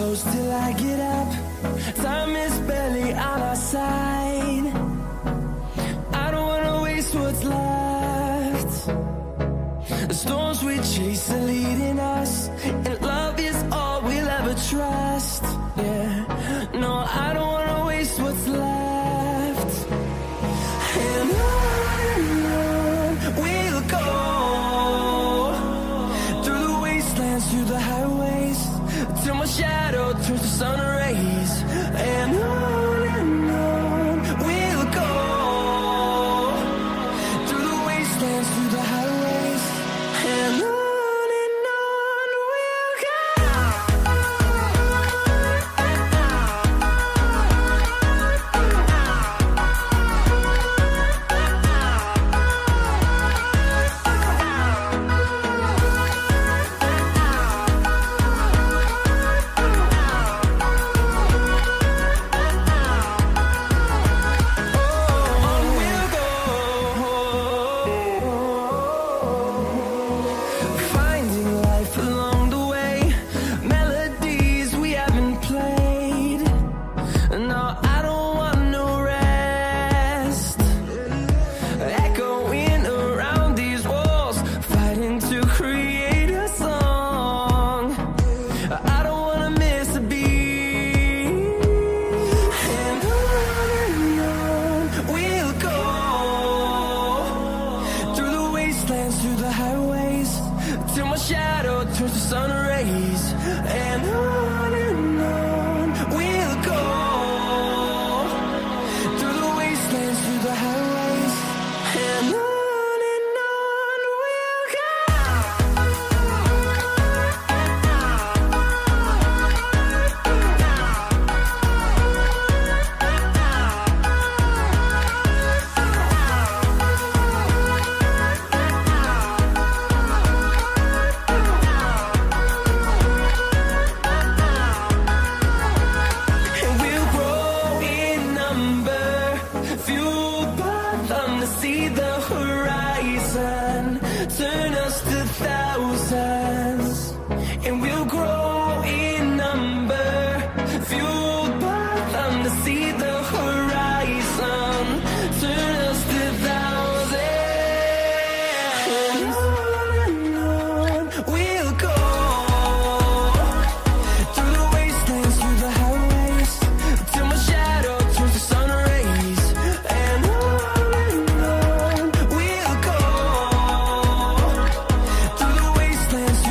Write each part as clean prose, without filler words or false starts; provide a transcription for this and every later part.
close till I get up. Time is barely on our side. I don't wanna waste what's left. The storms we chase are leading us, and love is all we'll ever trust. Yeah, no, I don't wanna waste what's left. And on we'll go, through the wastelands, through the highways, till my shadow turns to sun rays. And on we'll go, through the wastelands, through the highways, and on we'll go. Finding life along the way, melodies we haven't played. No, I don't want no rest. Echoing around these walls, fighting to create a song. I don't wanna miss a beat. And on we'll go, through the wastelands, through the highways, till my shadow turns to sun rays. And on we'll go, through the wastelands, through the highways, and on we'll go. And we'll grow in number, fueled by them to see the horizon, turn us to thousands. And we'll grow in number, fueled by them to see the horizon, turn us to thousands. And on we'll go, through the wastelands, through the highways, till my shadow turns to sun rays. And on we'll go, through the wastelands,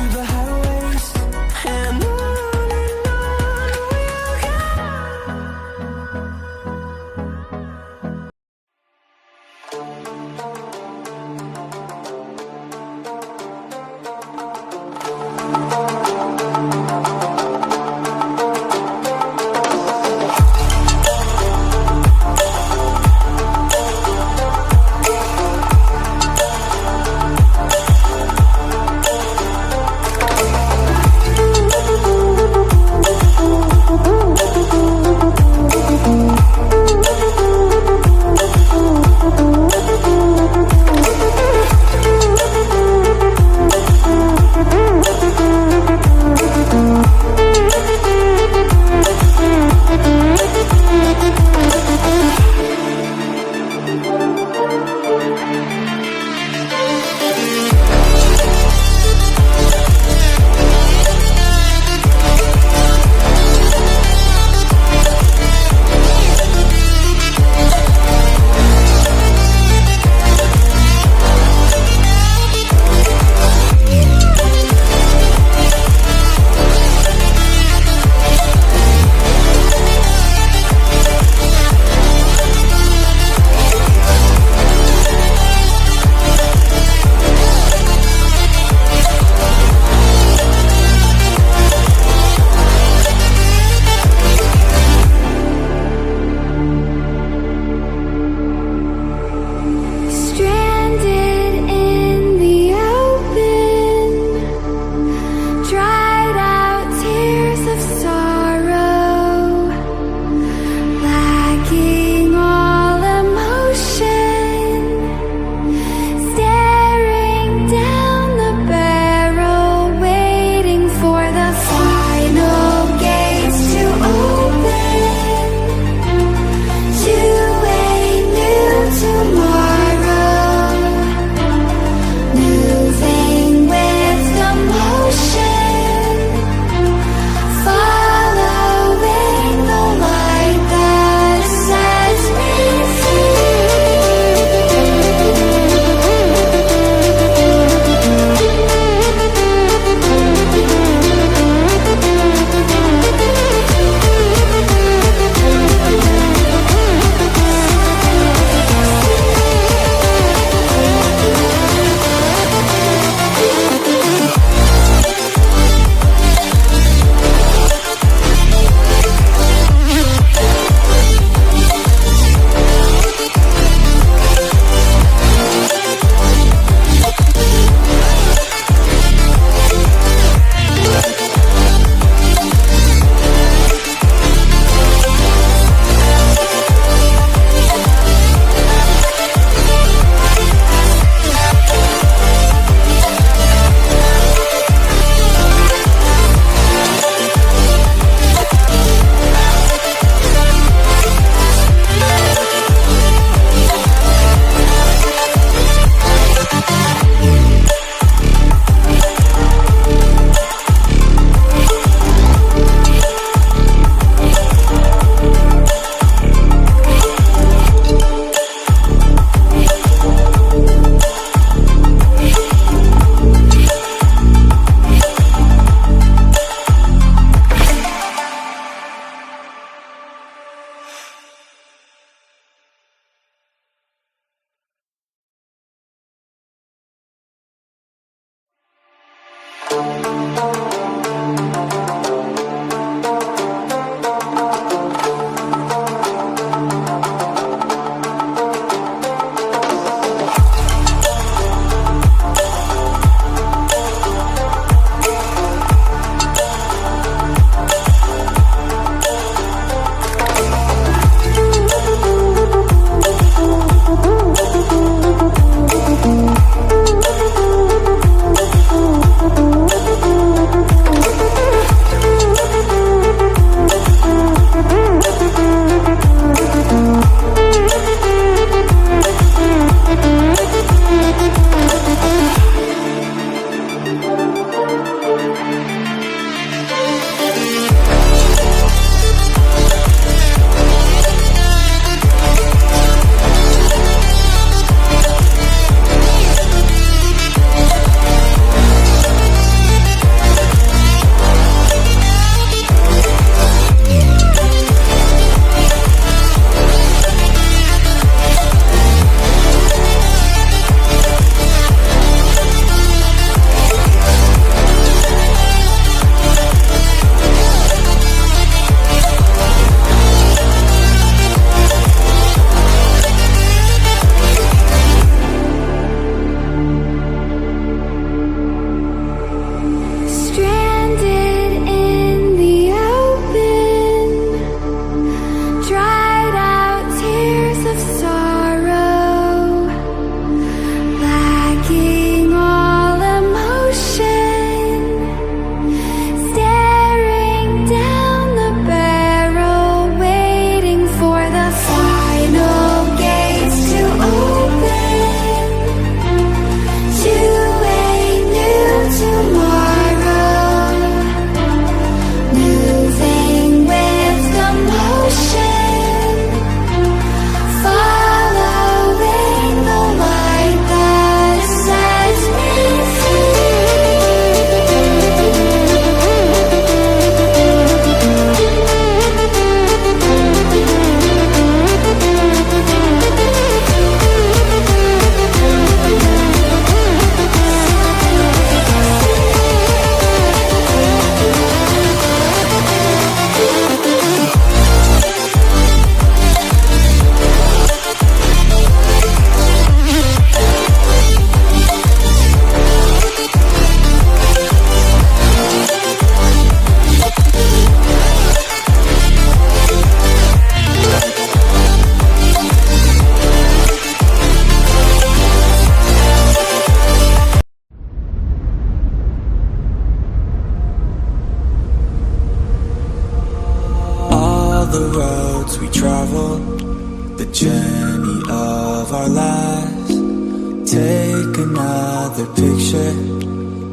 another picture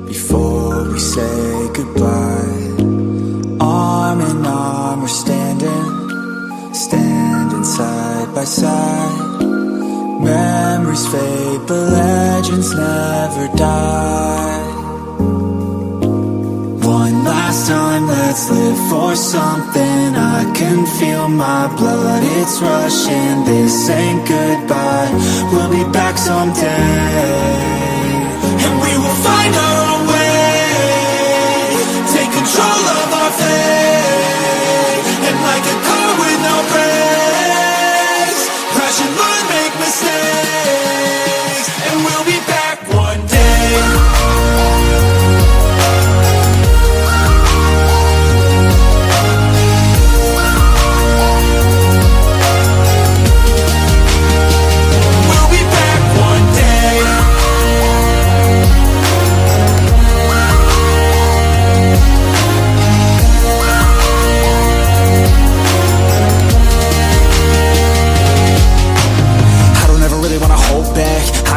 before we say goodbye. Arm in arm we're standing side by side. Memories fade but legends never die. One last time, let's live for something. I can feel my blood, it's rushing. This ain't goodbye, we'll be back someday. And we will find our own way, take control of our fate. And like a car with no brakes, crash and learn, make mistakes. And we'll be back one day.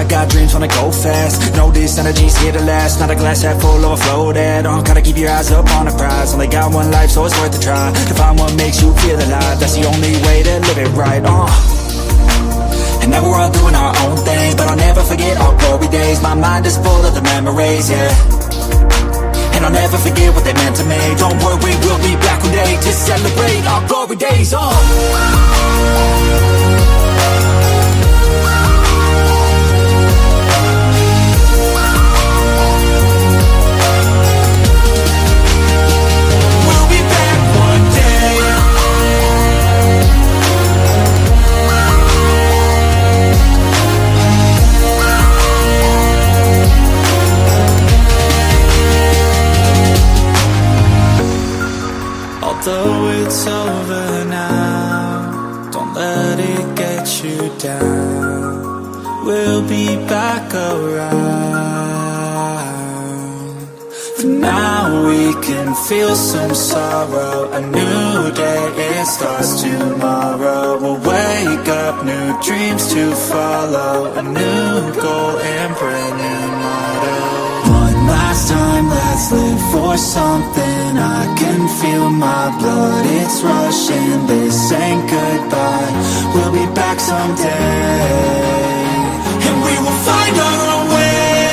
Got dreams, wanna go fast. Know this energy's here to last. Not a glass half full, overflowed. Gotta keep your eyes up on the prize. Only got one life, so it's worth a try. To find what makes you feel alive, that's the only way to live it right. And now we're all doing our own thing, but I'll never forget our glory days. My mind is full of the memories, yeah. And I'll never forget what they meant to me. Don't worry, we'll be back one day to celebrate our glory days. Although it's over now, don't let it get you down. We'll be back around. For now we can feel some sorrow. A new day, it starts tomorrow. We'll wake up, new dreams to follow. A new goal and brand new motto. Last time, let's live for something. I can feel my blood, it's rushing. This ain't goodbye, we'll be back someday. And we will find our own way,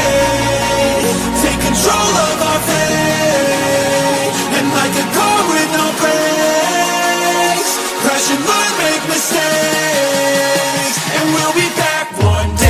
take control of our fate. And like a car with no brakes, crash and learn, make mistakes. And we'll be back one day.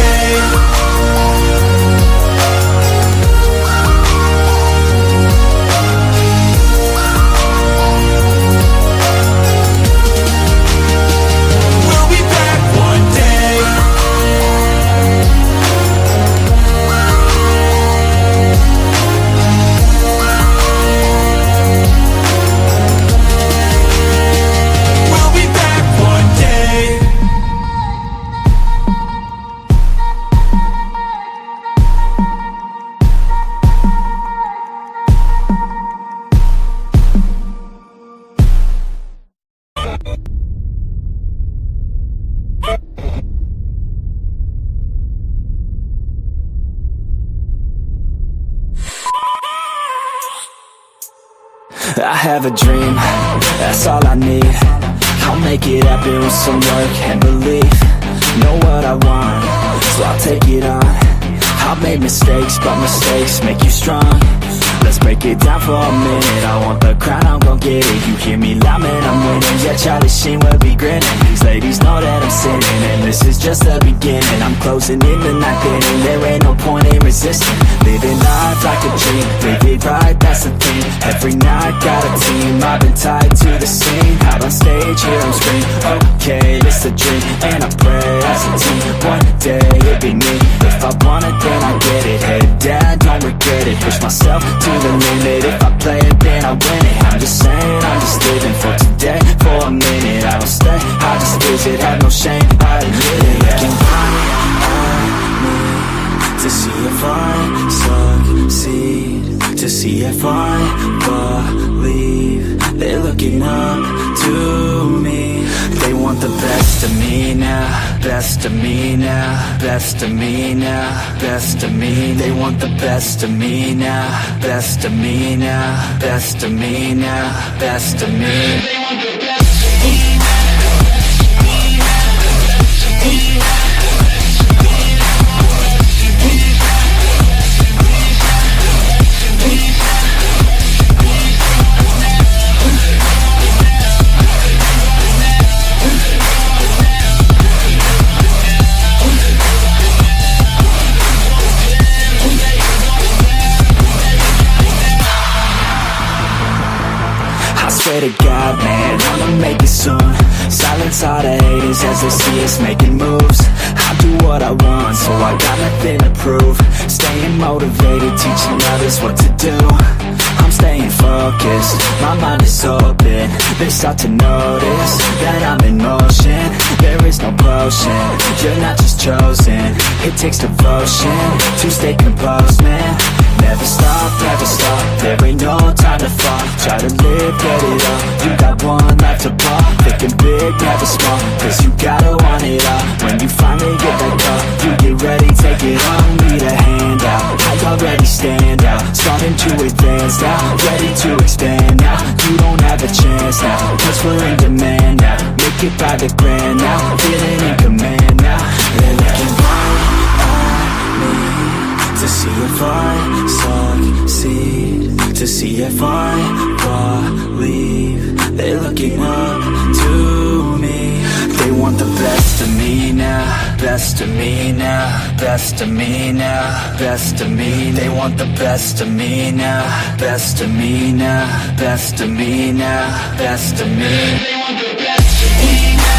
I have a dream, that's all I need. I'll make it happen with some work and belief. Know what I want, so I'll take it on. I've made mistakes, but mistakes make you strong. Let's break it down for a minute. I want the crown, I'm gon' get it. You hear me loud, man, I'm winning. Yeah, Charlie Sheen will be grinning. These ladies know that I'm sinning, and this is just the beginning. I'm closing in the ninth inning, there ain't no point in resisting. Living life like a dream, live it right, that's the thing. Every night, got a team, I've been tied to the scene. Out on stage, hear them scream, okay, this a dream. And I pray as a team, one day it'll be me. If I want it, then I get it. Head down, don't regret it. Push myself to the limit. If I play it, then I win it. I'm just saying, I'm just living for today. For a minute, I don't stay, I just visit. Have no shame, I admit it. Looking right at me to see if I succeed, to see if I believe. They're looking up to me. They want the best of me now, best of me now, best of me now, best of me. They want the best of me now, best of me now, best of me now, best of me. They want the best of me now. Swear to God, man, I'ma make it soon. Silence all the haters as they see us making moves. I do what I want, so I got nothing to prove. Staying motivated, teaching others what to do. I'm staying focused, my mind is open. They start to notice that I'm in motion. There is no potion, you're not just chosen. It takes devotion to stay composed, man. Never stop, there ain't no time to fall. Try to live, get it up, you got one life to ball. Thinking big, never small, cause you gotta want it all. When you finally get that call, you get ready, take it on. Need a handout, I already stand out. Starting to advance now, ready to expand now. You don't have a chance now, cause we're in demand now. Make it by the grand now, feeling in command now. They're looking right at me to see if I succeed, to see if I believe. They're looking up to me. They want the best of me now, best of me now, best of me now, best of me. They want the best of me now, best of me now, best of me now, best of me. They want the best of me now.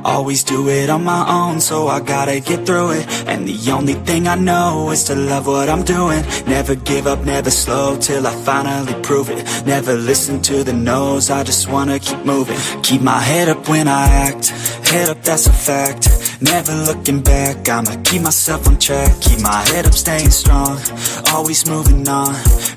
Always do it on my own, so I gotta get through it. And the only thing I know is to love what I'm doing. Never give up, never slow, till I finally prove it. Never listen to the no's, I just wanna keep moving. Keep my head up when I act, head up, that's a fact. Never looking back, I'ma keep myself on track. Keep my head up, staying strong, always moving on.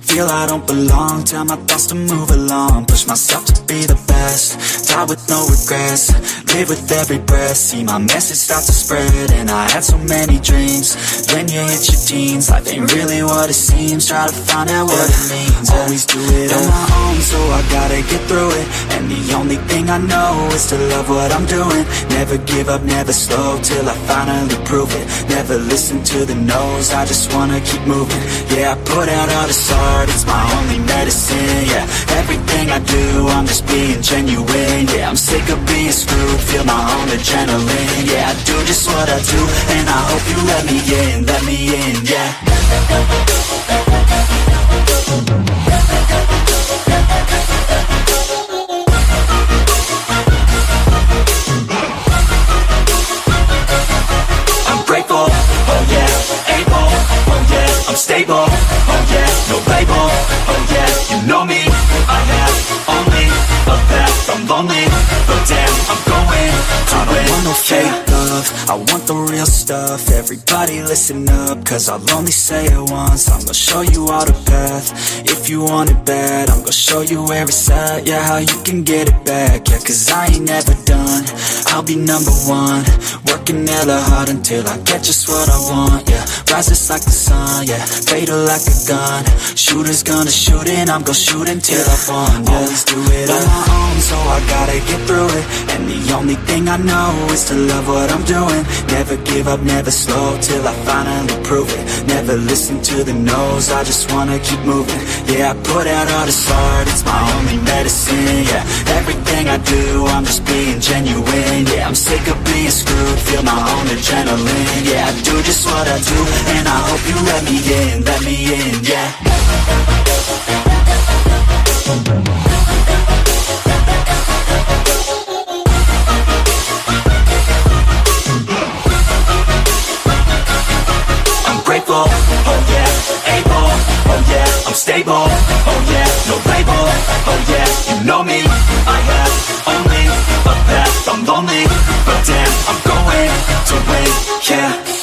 Feel I don't belong, tell my thoughts to move along. Push myself to be the best, die with no regrets. Live with every breath, see my message start to spread. And I had so many dreams, when you hit your teens, life ain't really what it seems. Try to find out what it means. Always do it on my own, so I gotta get through it. And the only thing I know is to love what I'm doing. Never give up, never slow, till I finally prove it. Never listen to the no's, I just wanna keep moving. Yeah, I put out all this art, it's my only medicine. Yeah, everything I do, I'm just being genuine. Yeah, I'm sick of being screwed, feel my own adrenaline. Yeah, I do just what I do, and I hope you let me in, yeah. I'm grateful, oh yeah, able, oh yeah, I'm stable, oh yeah, no label, oh yeah, you know me, I have only a path, I'm lonely, but damn, I'm going to I don't want no fake love, I want the real stuff. Everybody listen up, cause I'll only say it once. I'm gonna show you all the path, if you want it bad. I'm gonna show you where it's at, yeah, how you can get it back. Yeah, cause I ain't never done, I'll be number one. Working hella hard until I get just what I want, yeah. Rises like the sun, yeah, fatal like a gun. Shooters gonna shoot and I'm gonna shoot until I won, yeah. Always do it on my own, so I gotta get through it. And the only thing I know is to love what I'm doing. Never give up, never slow, till I finally prove it. Never listen to the no's, I just wanna keep moving. Yeah, I put out all this art, it's my only medicine. Yeah, everything I do, I'm just being genuine. Yeah, I'm sick of being screwed, feel my own adrenaline. Yeah, I do just what I do, and I hope you let me in, yeah. Grateful, oh yeah, able, oh yeah, I'm stable, oh yeah, no label, oh yeah, you know me, I have only a path, I'm lonely, but damn, I'm going to win, yeah.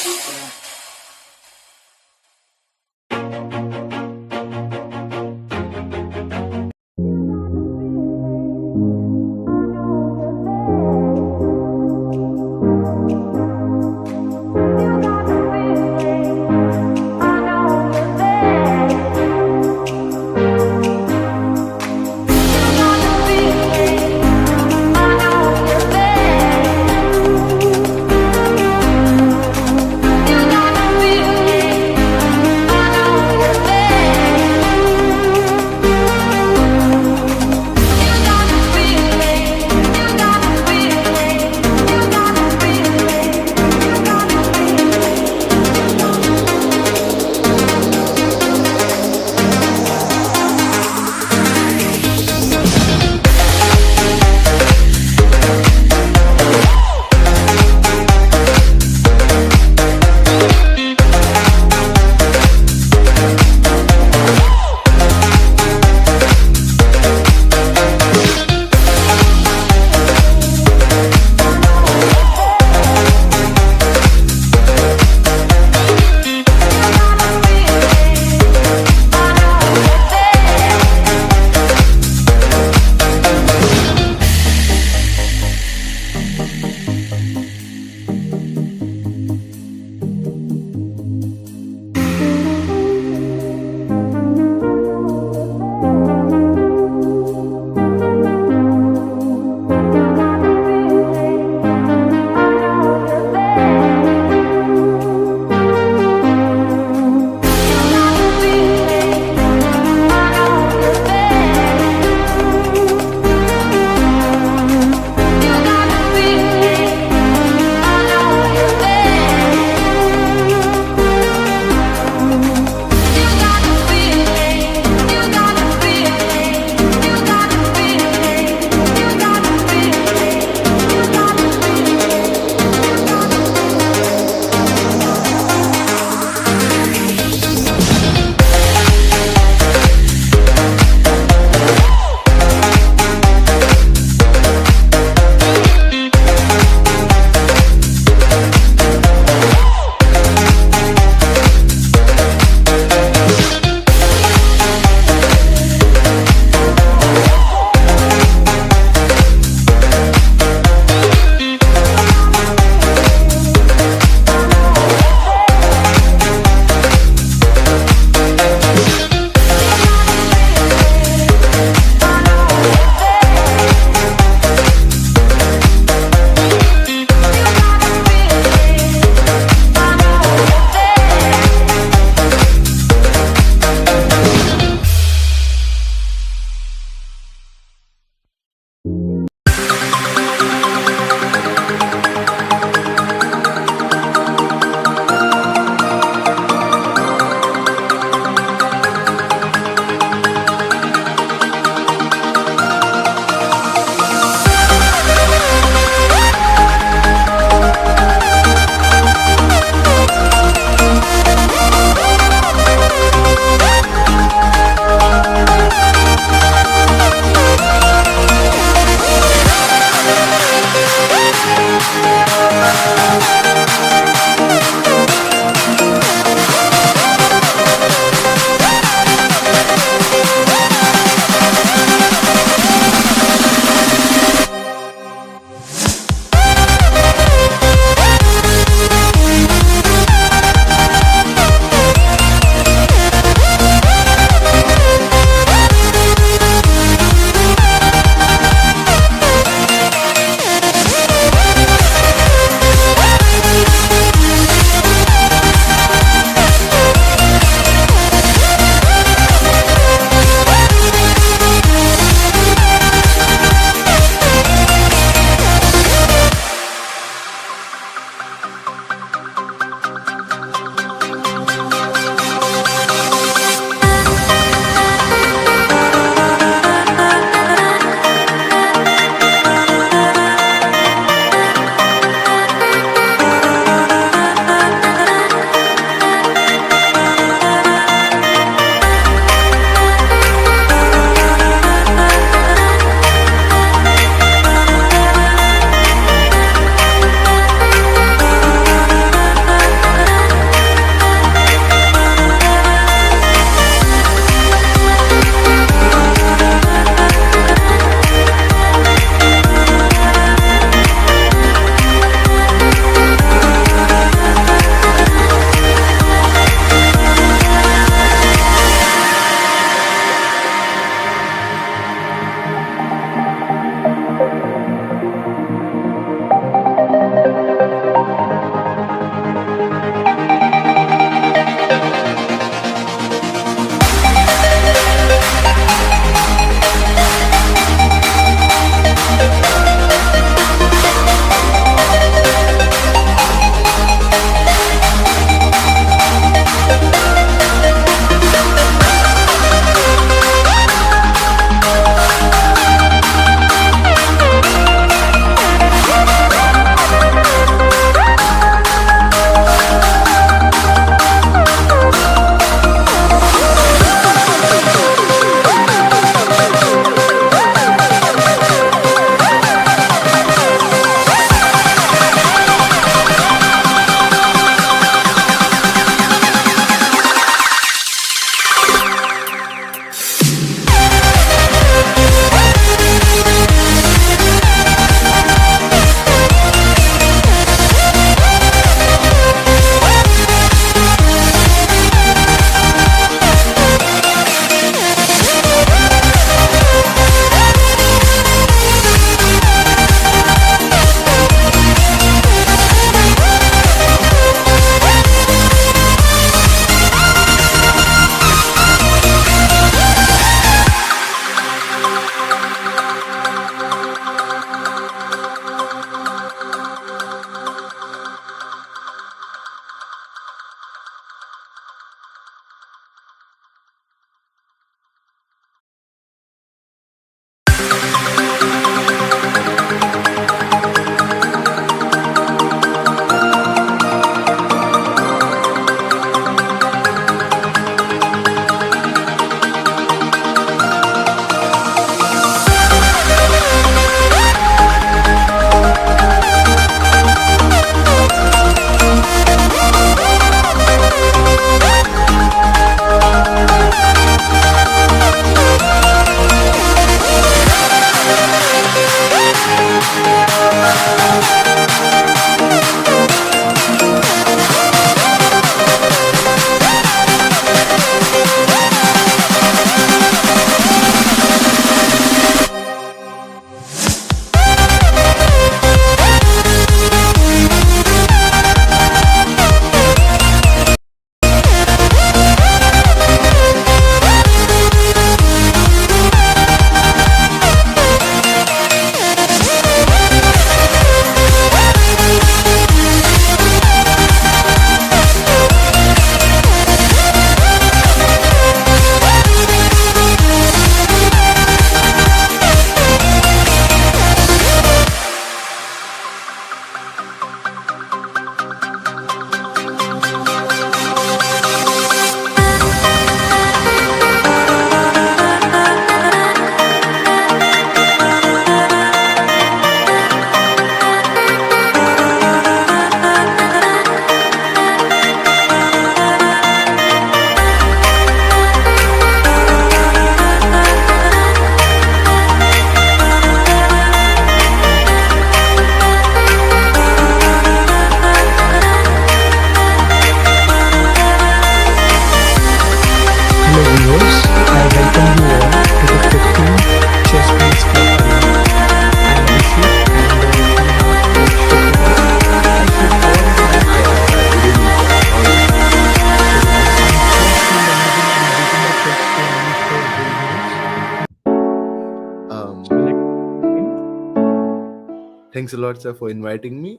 Thanks a lot, sir, for inviting me.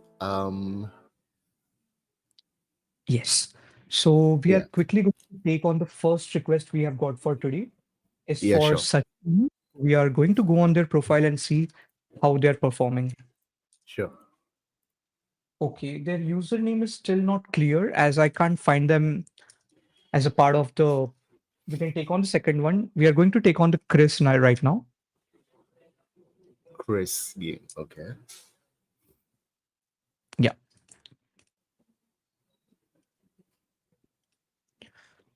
Yes. So we are Yeah, quickly going to take on the first request we have got for today is yeah, for sure, Sachin. We are going to go on their profile and see how they're performing. sure. Okay, their username is still not clear as I can't find them as a part of the. We can take on the second one. We are going to take on the Chris now right now. Chris game. Okay. Yeah.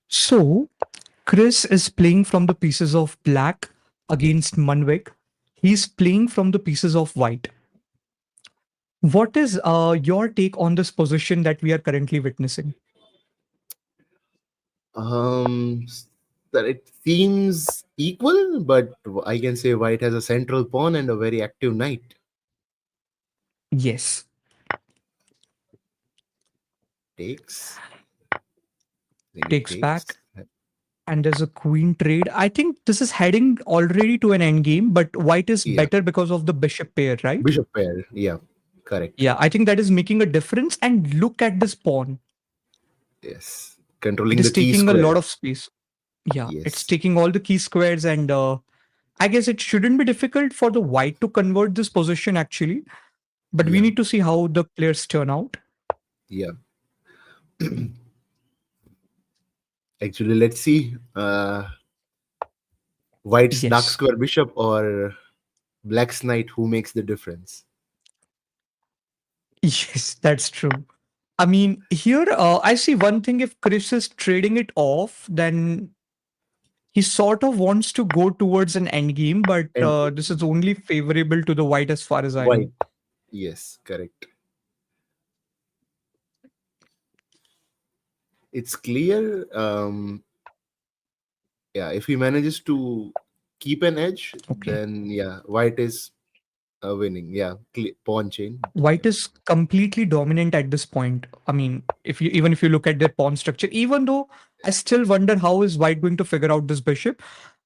So Chris is playing from the pieces of black against Manvik. He's playing from the pieces of white. What is your take on this position that we are currently witnessing? S- that it seems equal, but I can say white has a central pawn and a very active knight. Yes, Takes. I think it takes back, takes. and there's a queen trade. I think this is heading already to an endgame, but white is Yeah, better because of the bishop pair, right? bishop pair. Yeah, correct. Yeah, I think that is making a difference. And look at this pawn. Yes, It controlling is the key taking a square. lot of space. Yeah, it's Yes. taking all the key squares, and I guess it shouldn't be difficult for the white to convert this position actually. But we Yeah, need to see how the players turn out. yeah. Actually, let's see. White's dark Yes. square bishop or black's knight, who makes the difference? Yes, that's true. I mean, here I see one thing. If Chris is trading it off, then he sort of wants to go towards an end game, but And this is only favorable to the white as far as I know. white. Yes, correct. It's clear. Yeah, if he manages to keep an edge, Okay. then yeah, white is winning. Yeah, pawn chain. White Yeah, is completely dominant at this point. I mean, if you even if you look at their pawn structure, even though I still wonder how is white going to figure out this bishop.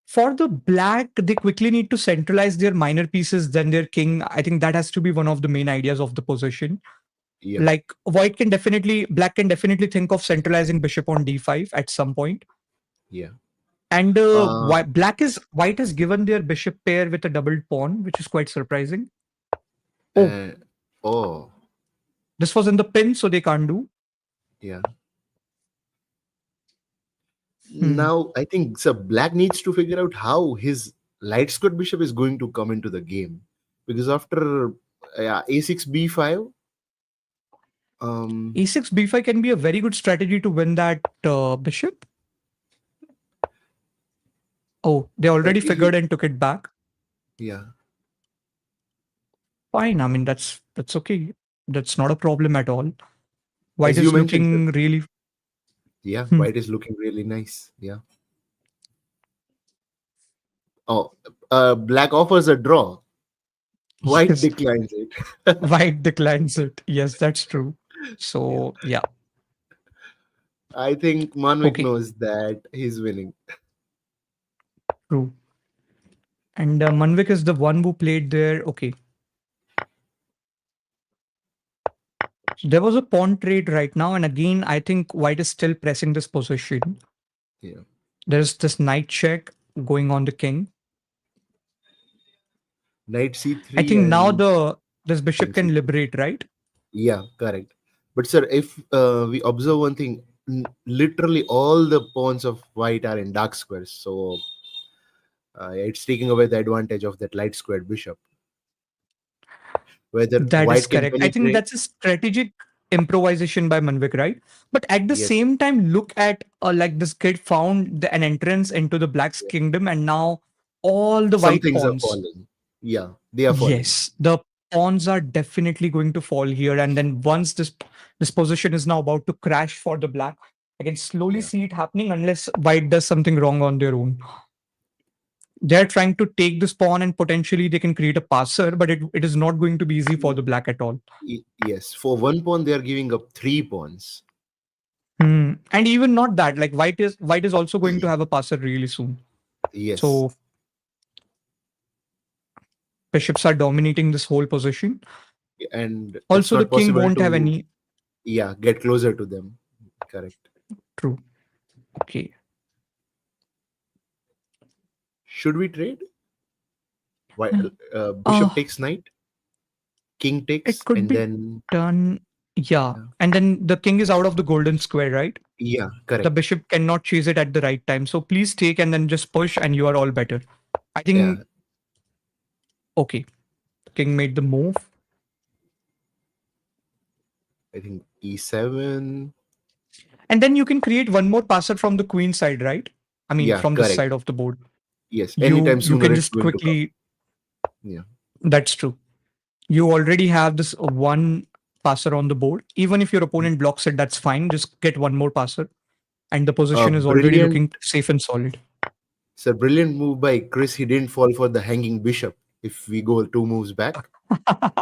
For the black, they quickly need to centralize their minor pieces, then their king. I think that has to be one of the main ideas of the position. yeah, Like black can definitely think of centralizing bishop on d5 at some point. yeah. And Uh, white has given their bishop pair with a doubled pawn, which is quite surprising. Oh, uh, oh, this was in the pin, so they can't do. yeah. Hmm. Now I think so. Black needs to figure out how his light squared bishop is going to come into the game, because after a6 b5, um, E6 b5 can be a very good strategy to win that bishop. Oh, they already he, figured and took it back. yeah, Fine. I mean, that's okay. That's not a problem at all. White as you is mentioned, sir. looking really. Yeah, Hmm. white is looking really nice. Yeah. Oh, black offers a draw. White Yes, declines it. white declines it. Yes, that's true. Yeah. So yeah, I think Manvik okay, knows that he's winning. true. And Manvik is the one who played there. Okay, so there was a pawn trade right now, and again, I think white is still pressing this position. Yeah. There's this knight check going on the king. Knight I c3 think now and the this king bishop can c2. liberate, right? Yeah, correct. But sir, if we observe one thing, literally all the pawns of white are in dark squares. So it's taking away the advantage of that light squared bishop. Whether That is white can correct. I think penetrate, that's a strategic improvisation by Manvik, right? But at the yes, same time, look at like this kid found an entrance into the Black's yeah. kingdom, and now all the Some white things are pawns. falling. Yeah, they are falling. Yes, the pawns are definitely going to fall here, and then once this position is now about to crash for the Black, I can slowly Yeah, see it happening unless white does something wrong on their own. They're trying to take this pawn and potentially they can create a passer, but it is not going to be easy for the Black at all. yes. For one pawn, they are giving up three pawns. Hmm. And even not that, like white is also going to have a passer really soon. Yes, So bishops are dominating this whole position. and it's Also, the not king possible won't have to any. get closer to them. Correct. True. Okay. Should we trade? Why? Uh, Bishop takes knight, king it takes, could and be then done. Yeah. yeah, And then the king is out of the golden square, right? yeah, The correct. bishop cannot chase it at the right time. So please take and then just push, and you are all better. I Yeah, think, okay. King made the move. I think e7. And then you can create one more passer from the queen side, right? I mean, Yeah, from this correct. side of the board. Yes, You anytime you sooner can it's just going to come. quickly. Yeah, That's true. You already have this one passer on the board. Even if your opponent blocks it, that's fine. Just get one more passer, and the position is already brilliant. looking safe and solid. It's a brilliant move by Chris. He didn't fall for the hanging bishop. If we go 2 moves back,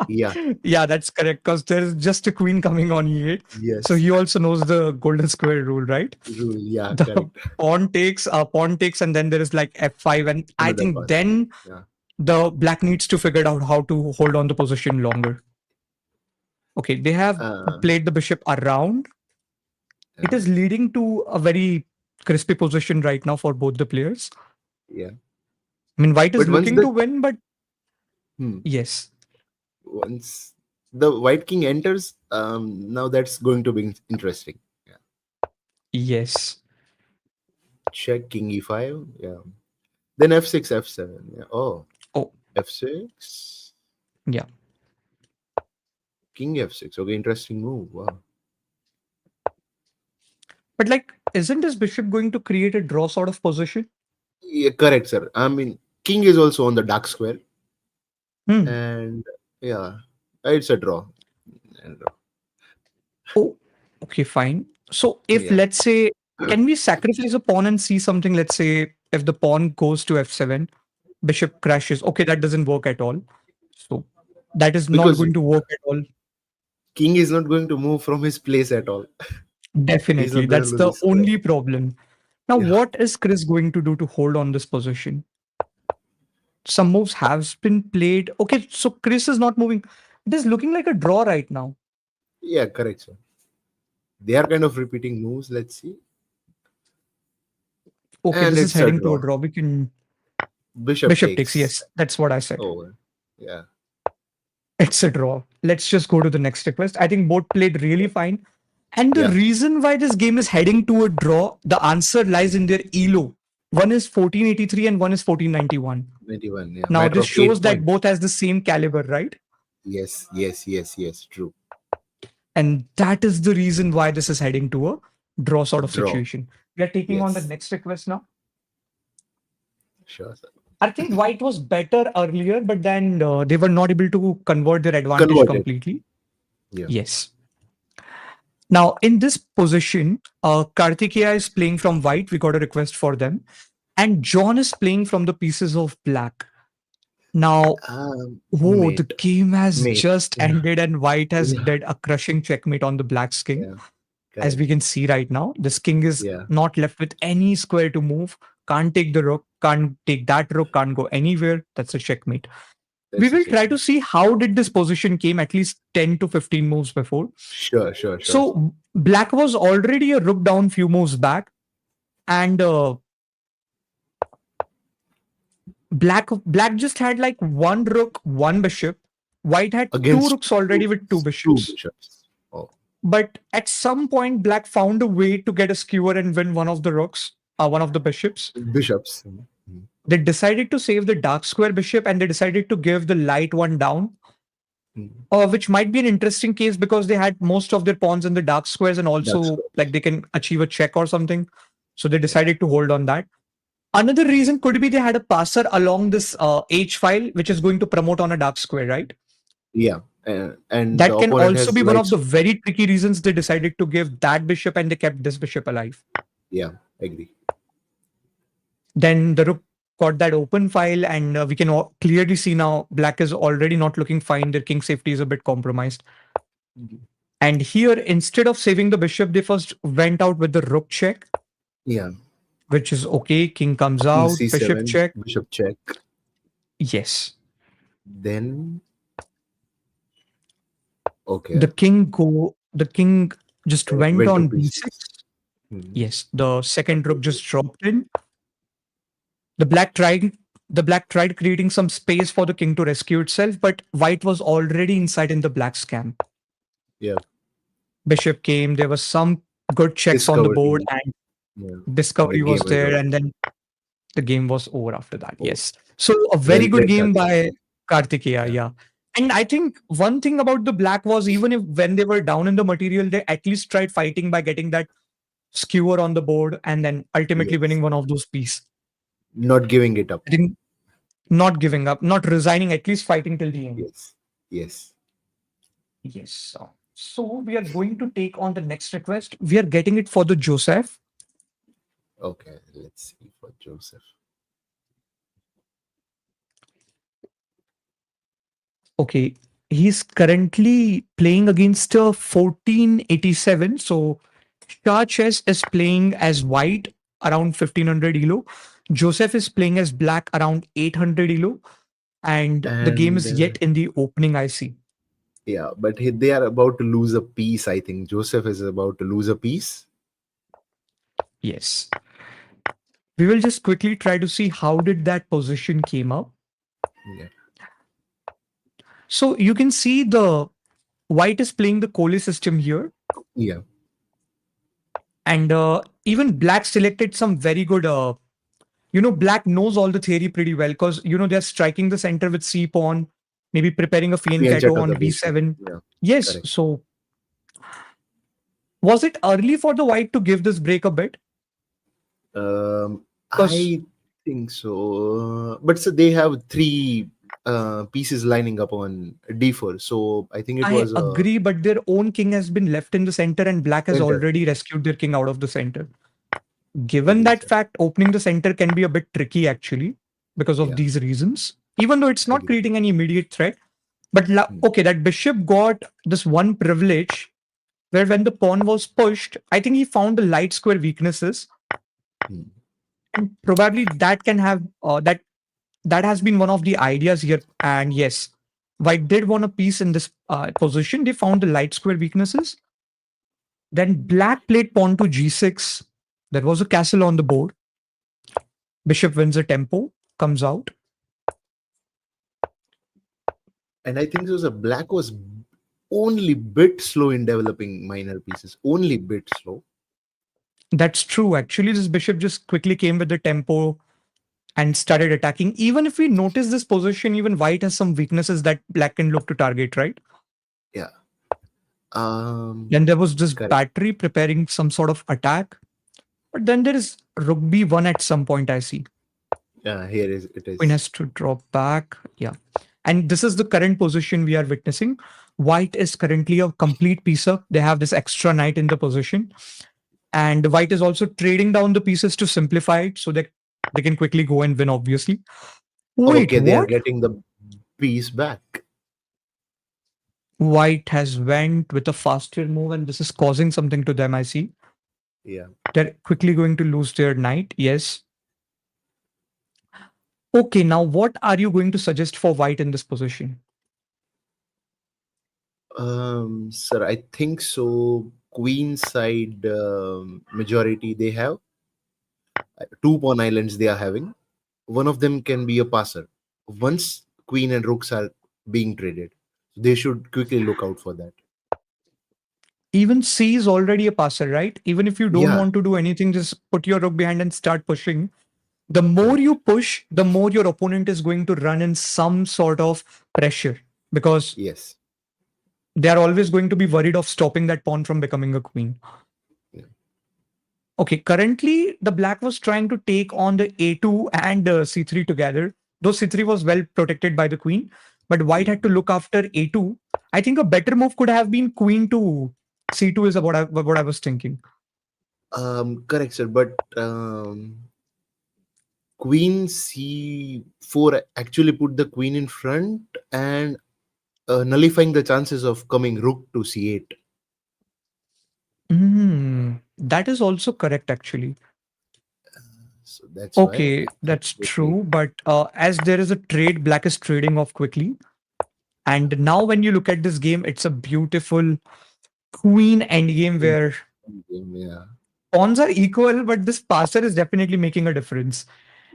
yeah, Yeah, that's correct. Because there's just a queen coming on e8. So yes, he also knows the golden square rule, right? rule. Yeah, The correct. pawn takes, and then there is like f5, and I Another think pass. then Yeah, the black needs to figure out how to hold on the position longer. Okay, they have uh, played the bishop around. It uh, is leading to a very crispy position right now for both the players. yeah. I mean, white is But looking to win, but hmm, yes, once the white king enters, now that's going to be interesting. Yeah. yes. Check king e5. Yeah. Then f6, f7. Yeah. Oh, Oh, f6, yeah. king f6. Okay, interesting move. Wow. But like, isn't this bishop going to create a draw sort of position? Yeah, correct, sir. I mean, king is also on the dark square, Hmm. and yeah, it's a draw. And, Oh, okay, fine. So if yeah. let's say, can we sacrifice a pawn and see something? Let's say if the pawn goes to f7, bishop crashes. Okay, that doesn't work at all. So that is not Because going to work at all. king is not going to move from his place at all. He's Definitely. not going to That's lose the his square. only problem. Now, Yeah. what is Chris going to do to hold on this position? Some moves have been played. Okay, so Chris is not moving. It is looking like a draw right now. Yeah, correct, sir. They are kind of repeating moves. Let's see. Okay, And this is it's a heading to a draw. draw. We can Bishop bishop takes. takes Yes, that's what I said. over. Yeah. It's a draw. Let's just go to the next request. I think both played really fine. And the Yeah. reason why this game is heading to a draw, the answer lies in their ELO. One is 1483 and one is 1491. 91. Yeah. Now, Matter this of 8 shows that points. both has the same caliber, right? Yes, yes, yes, yes. True. And that is the reason why this is heading to a draw sort of Draw. situation. We are taking on the Yes. next request now. Sure, sir. I think white was better earlier, but then they were not able to convert their advantage Converted. completely. Yeah. Yes. Now, in this position, Kartikeya is playing from white. We got a request for them. And John is playing from the pieces of black. Now, oh, the Mate. game has Mate. just Yeah. ended, and white has Yeah. did a crushing checkmate on the black's king. Yeah. As Correct. we can see right now, this king is Yeah. not left with any square to move, can't take the rook, can't take that rook, can't go anywhere. That's a checkmate. We That's a will check. try to see how did this position came at least 10 to 15 moves before. Sure, sure, sure. Sir. So black was already a rook down few moves back, and black just had like one rook, one bishop. White had two Against rooks already with two two bishops. bishops. Oh. But at some point, black found a way to get a skewer and win one of the rooks, one of the bishops. Bishops. They decided to save the dark square bishop and they decided to give the light one down, which might be an interesting case because they had most of their pawns in the dark squares and Dark also square. like they can achieve a check or something. So they decided to hold on that. Another reason could be they had a passer along this H file, which is going to promote on a dark square, right? Yeah. And the That can opponent also has be one light. of the very tricky reasons they decided to give that bishop and they kept this bishop alive. Yeah, agree. Then the rook got that open file, and we can clearly see now black is already not looking fine. Their king safety is a bit compromised. And here, instead of saving the bishop, they first went out with the rook check, Yeah. which is okay. King comes King out, C7, bishop check. bishop check. Yes. Then Okay. The king just And it went went to on pieces. b6. Hmm. Yes, the second rook just dropped in. The black tried the black tried creating some space for the king to rescue itself, but white was already inside in the black's camp. Yeah. Bishop came, there was some good checks on the Discovered. board, and Yeah. And the discovery was game is there, over. and then the game was over after that. Oh, Yes. So a well very good played, game Karthik. by Kartikeya, Yeah. yeah. And I think one thing about the black was, even if when they were down in the material, they at least tried fighting by getting that skewer on the board and then ultimately Yes. winning one of those pieces. Not giving it up. I think not giving up, not resigning, at least fighting till the end. Yes. Yes. Yes. So we are going to take on the next request. We are getting it for the Joseph. Okay. Let's see for Joseph. Okay. He's currently playing against a 1487. So Shah Chess is playing as white around 1500 elo. Joseph is playing as black around 800 elo. And the game And is yet in the opening, I see. yeah, but they are about to lose a piece. I think Joseph is about to lose a piece. Yes. We will just quickly try to see how did that position came up. Yeah. So you can see the white is playing the Kohli system here. Yeah. And even black selected some very good black knows all the theory pretty well, because they're striking the center with c pawn, maybe preparing a Fianchet fianchetto of on the basic. b7. Yeah. Yes. Correct. So was it early for the white to give this break a bit? Because I think so. But so they have three pieces lining up on d4. So I think it I was a agree, but their own king has been left in the center and black has center. already rescued their king out of the center. Given Agree, that sir. fact, opening the center can be a bit tricky actually, because of Yeah. these reasons, even though it's not Agree. creating any immediate threat. But Hmm. okay, that bishop got this one privilege where when the pawn was pushed, I think he found the light square weaknesses, Hmm. and probably that can have that has been one of the ideas here. And yes, white did want a piece in this position. They found the light square weaknesses. Then black played pawn to g6. There was a castle on the board. Bishop wins a tempo, comes out. And I think so. The black was only bit slow in developing minor pieces. Only bit slow. That's true. Actually, this bishop just quickly came with the tempo and started attacking. Even if we notice this position, even white has some weaknesses that black can look to target, right? Yeah. Then there was this Correct. battery preparing some sort of attack. But then there is rook b1 at some point, I see. Yeah. Here is it Queen is. has to drop back. Yeah. And this is the current position we are witnessing. White is currently a complete piece up. They have this extra knight in the position. And white is also trading down the pieces to simplify it so that they can quickly go and win, obviously. Wait, Okay, they are what? getting the piece back. White has went with a faster move, and this is causing something to them, I see. Yeah. They're quickly going to lose their knight. Yes. Okay, now what are you going to suggest for white in this position? Sir, I think so. Queen side majority they have two pawn islands they are having. One of them can be a passer. Once queen and rooks are being traded, they should quickly look out for that. Even C is already a passer, right? Even if you don't Yeah, want to do anything, just put your rook behind and start pushing. The more correct. you push, the more your opponent is going to run in some sort of pressure, because Yes. they are always going to be worried of stopping that pawn from becoming a queen. Yeah. Okay, currently the black was trying to take on the a2 and c3 together. Though c3 was well protected by the queen, but white had to look after a2. I think a better move could have been queen to c2 is what I was thinking. Correct, sir. But queen c4 actually put the queen in front and nullifying the chances of coming rook to c8. That is also correct, actually. So that's why Okay, I that's they take. true. But as there is a trade, black is trading off quickly. And now when you look at this game, it's a beautiful queen endgame where Yeah. pawns are equal, but this passer is definitely making a difference.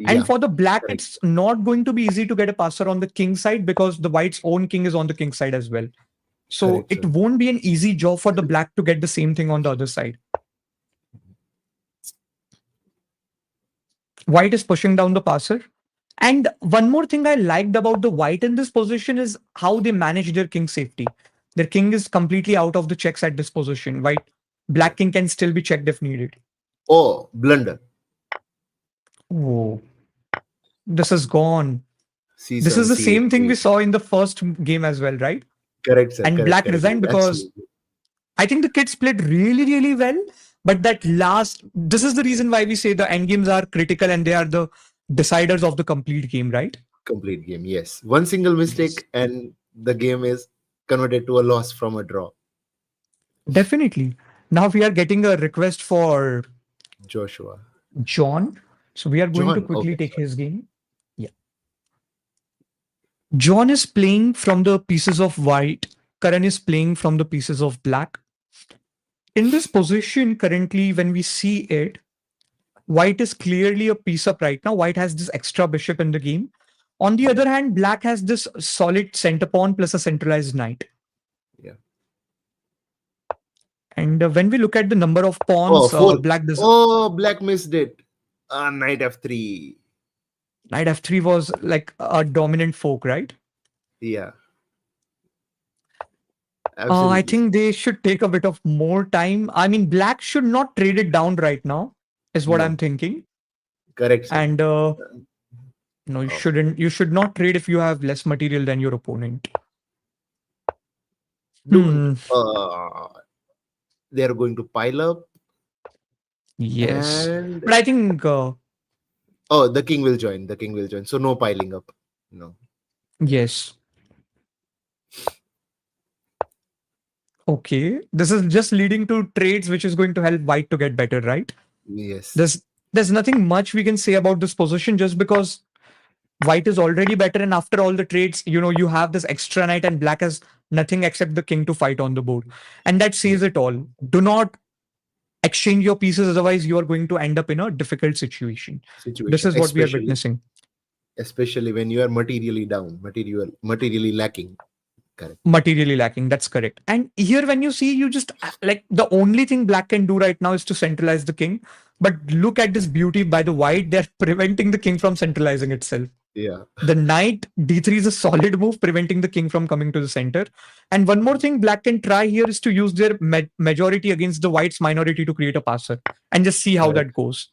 And Yeah. for the black, Correct. it's not going to be easy to get a passer on the king side because the white's own king is on the king side as well. So Correct, it sir. won't be an easy job for the black to get the same thing on the other side. White is pushing down the passer. And one more thing I liked about the white in this position is how they manage their king safety. Their king is completely out of the checks at this position. Black king can still be checked if needed. Oh, blunder. Oh, this is gone. C This is on the same thing we C8. saw in the first game as well, right? Correct, sir. And Correct, black correct. resigned because Absolutely. I think the kids played really, really well. But this is the reason why we say the end games are critical and they are the deciders of the complete game, right? Complete game. Yes. One single Yes. mistake and the game is converted to a loss from a draw. Definitely. Now we are getting a request for Joshua. John. So we are going to John. quickly Okay. take Sorry. his game. Yeah. John is playing from the pieces of white. Karan is playing from the pieces of black. In this position, currently, when we see it, white is clearly a piece up right now. White has this extra bishop in the game. On the other hand, black has this solid center pawn plus a centralized knight. Yeah. And when we look at the number of Oh, pawns, fourth. black does Oh, black missed it. Knight F3. knight f3 was like a dominant fork, right? Yeah. I Absolutely. think they should take a bit of more time. I mean, black should not trade it down right now, is what I'm No. thinking. Correct, sir. And no, you Oh. shouldn't. You should not trade if you have less material than your opponent. Don't. Hmm. They are going to pile up Yes, and but I think oh, the king will join. The king will join. So no piling up. No. yes. Okay, this is just leading to trades, which is going to help white to get better, right? Yes. There's nothing much we can say about this position just because white is already better, and after all the trades, you have this extra knight, and black has nothing except the king to fight on the board, and that Yeah. says it all. Do not exchange your pieces, otherwise you are going to end up in a difficult situation. This Situation, is what we are witnessing. especially when you are materially down, materially lacking. Correct. Materially lacking, that's correct. And here when you see, you just like the only thing black can do right now is to centralize the king, but look at this beauty by the white. They're preventing the king from centralizing itself. Yeah. The knight d3 is a solid move, preventing the king from coming to the center. And one more thing black can try here is to use their majority against the white's minority to create a passer and just see how Correct. that goes.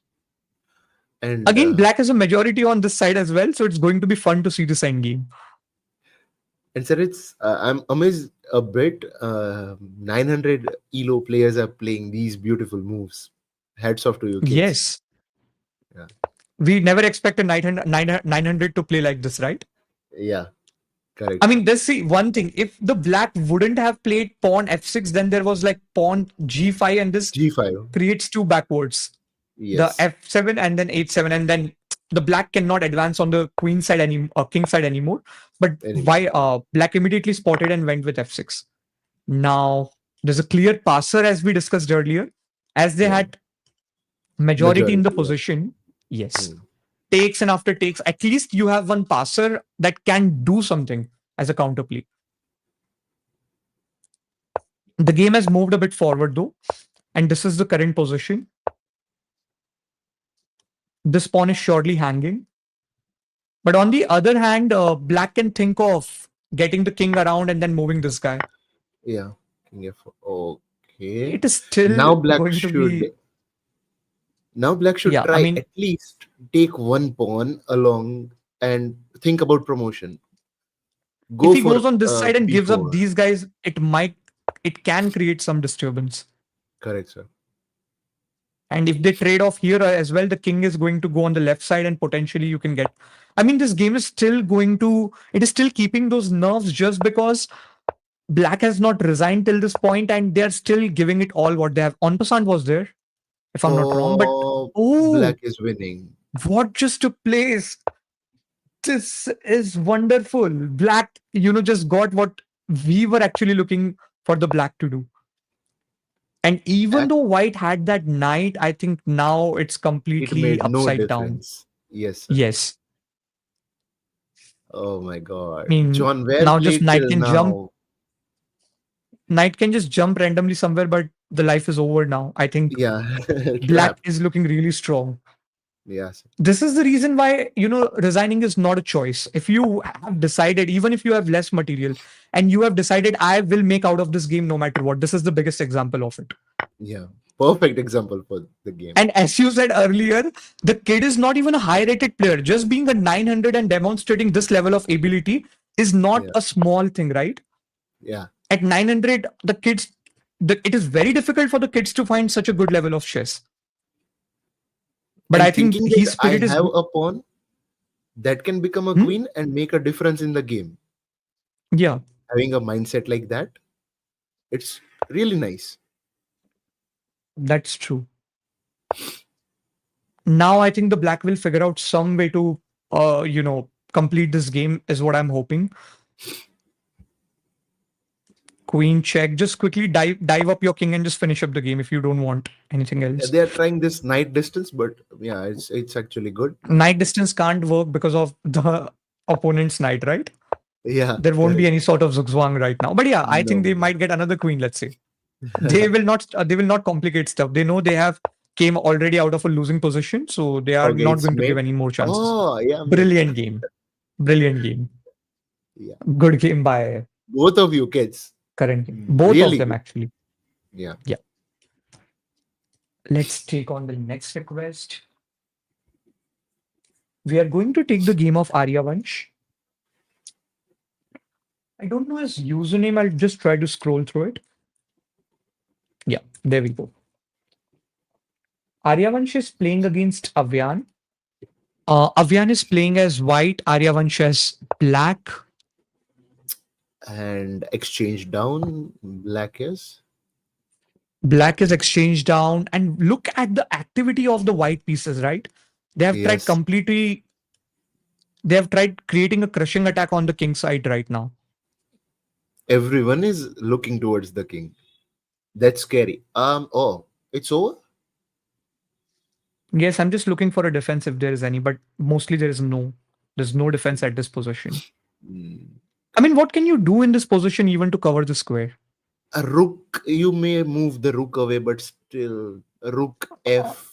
And Again, black has a majority on this side as well, so it's going to be fun to see this end game. and sir, it's I'm amazed a bit. 900 elo players are playing these beautiful moves. Hats off to you, kids. Yes. Yeah. We never expect a 900 to play like this, right? Yeah. Correct. I mean, let's see one thing. If the black wouldn't have played pawn f6, then there was like pawn g5, and this G5. creates two backwards. The Yes. f7 and then h7, and then the black cannot advance on the queen side or king side anymore. But why black immediately spotted and went with f6. Now there's a clear passer as we discussed earlier, as they had majority in the position. Yes. Takes and after takes, at least you have one passer that can do something as a counterplay. The game has moved a bit forward though, and this is the current position. This pawn is surely hanging. But on the other hand, black can think of getting the king around and then moving this guy. Yeah. King F4. Okay. It is still Now black going should. to be. Now black should Yeah, try I mean, at least take one pawn along and think about promotion. Go if he for goes on this side and gives up B4. these guys, it can create some disturbance. Correct, sir. And if they trade off here as well, the king is going to go on the left side and potentially you can get. I mean, this game is still it is still keeping those nerves just because black has not resigned till this point and they're still giving it all what they have. En passant was there, if I'm not wrong. But Black is winning. what just took place? This is wonderful. Black, just got what we were actually looking for the black to do. And even Ac- though white had that knight, I think now it's It completely made no upside down. difference. Yes, sir. Yes. Oh my I God. mean, John, where now just played knight till can jump. now? Knight can just jump randomly somewhere, but the life is over now. I think Yeah, black trapped. is looking really strong. Yes. This is the reason why, resigning is not a choice. If you have decided, even if you have less material, and you have decided, I will make out of this game no matter what, this is the biggest example of it. Yeah. Perfect example for the game. And as you said earlier, the kid is not even a high rated player. Just being a 900 and demonstrating this level of ability is not Yeah. a small thing, right? Yeah. At 900, it is very difficult for the kids to find such a good level of chess. But I And think thinking his that I spirit is have good. a pawn that can become a Hmm? queen and make a difference in the game. Yeah, Having a mindset like that, it's really nice. that's true. Now I think the black will figure out some way to, complete this game, is what I'm hoping. Queen check. Just quickly dive up your king and just finish up the game if you don't want anything Yeah, else. they are trying this knight distance, but yeah, it's actually good. Knight distance can't work because of the opponent's knight, right? Yeah, There won't be correct. any sort of zugzwang right now. But yeah, I think they No. might get another queen. Let's say they will not complicate stuff. They know they have came already out of a losing position, so they are Okay, not it's going to give mate. any more chances. Oh, yeah, mate. Brilliant game. Brilliant game. Yeah. Good game by Both of you kids. current game. Both of Really them good. actually. Yeah. Yeah. Let's take on the next request. We are going to take the game of Aryavansh. I don't know his username. I'll just try to scroll through it. Yeah, there we go. Aryavansh is playing against Avyan. Avyan is playing as white. Aryavansh as black. And exchange down. Black is. Black is exchanged down. And look at the activity of the white pieces, right? They have tried Yes. completely. They have tried creating a crushing attack on the king side right now. Everyone is looking towards the king. That's scary. Oh, it's over? Yes, I'm just looking for a defense if there is any, but mostly there is no. There's no defense at this position. Hmm. I mean, what can you do in this position even to cover the square? A rook, you may move the rook away, but still rook Uh, f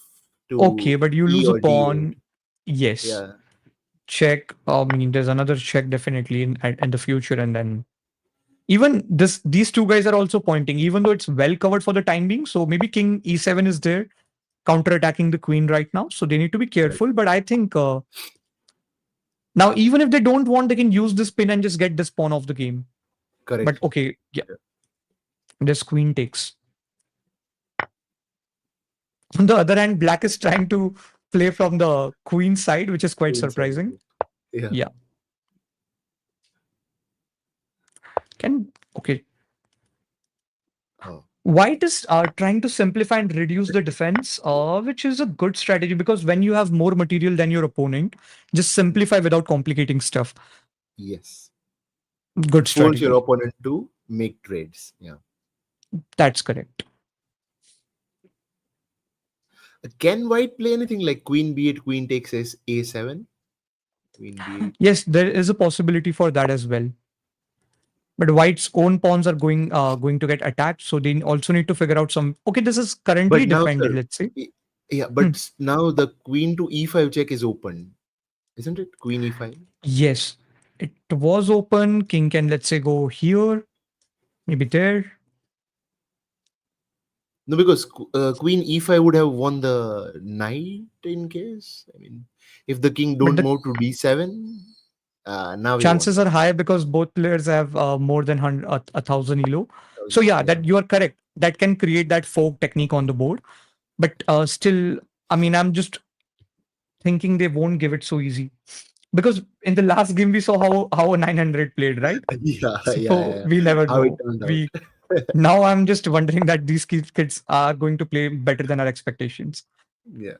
to Okay, but you e lose a or d8. pawn. Yes. Yeah, Check. I mean, there's another check definitely in the future, and then even these two guys are also pointing, even though it's well covered for the time being. So maybe King E7 is there, counter-attacking the queen right now. So they need to be correct. careful. But I think now, even if they don't want, they can use this pin and just get this pawn off the game. But Correct. okay, yeah, this queen takes. On the other hand, black is trying to play from the queen side, which is quite Queen side. surprising. Yeah. Yeah. Okay. Oh, White is trying to simplify and reduce the defense, which is a good strategy because when you have more material than your opponent, just simplify without complicating stuff. yes. Good It forces your strategy. opponent to make trades. Yeah. That's correct. Can white play anything like queen b8, queen takes a7? Queen b8. Yes, there is a possibility for that as well. But White's own pawns are going to get attacked, so they also need to figure out some. Okay, this is currently But now, defended. sir, Let's say. yeah, Hmm. but now the queen to e5 check is open, isn't it? Queen e5. Yes, it was open. King can, let's say, go here, maybe there. No, because queen e5 would have won the knight in case. I mean, if the king But don't the move to d7, now we won. chances are high because both players have more than 1,000 elo. So yeah, Yeah, that you are correct. That can create that fork technique on the board. But still, I mean, I'm just thinking they won't give it so easy because in the last game we saw how a 900 played, right? yeah, yeah, So yeah. we never How it know. turned out. We Now I'm just wondering that these kids are going to play better than our expectations. Yeah.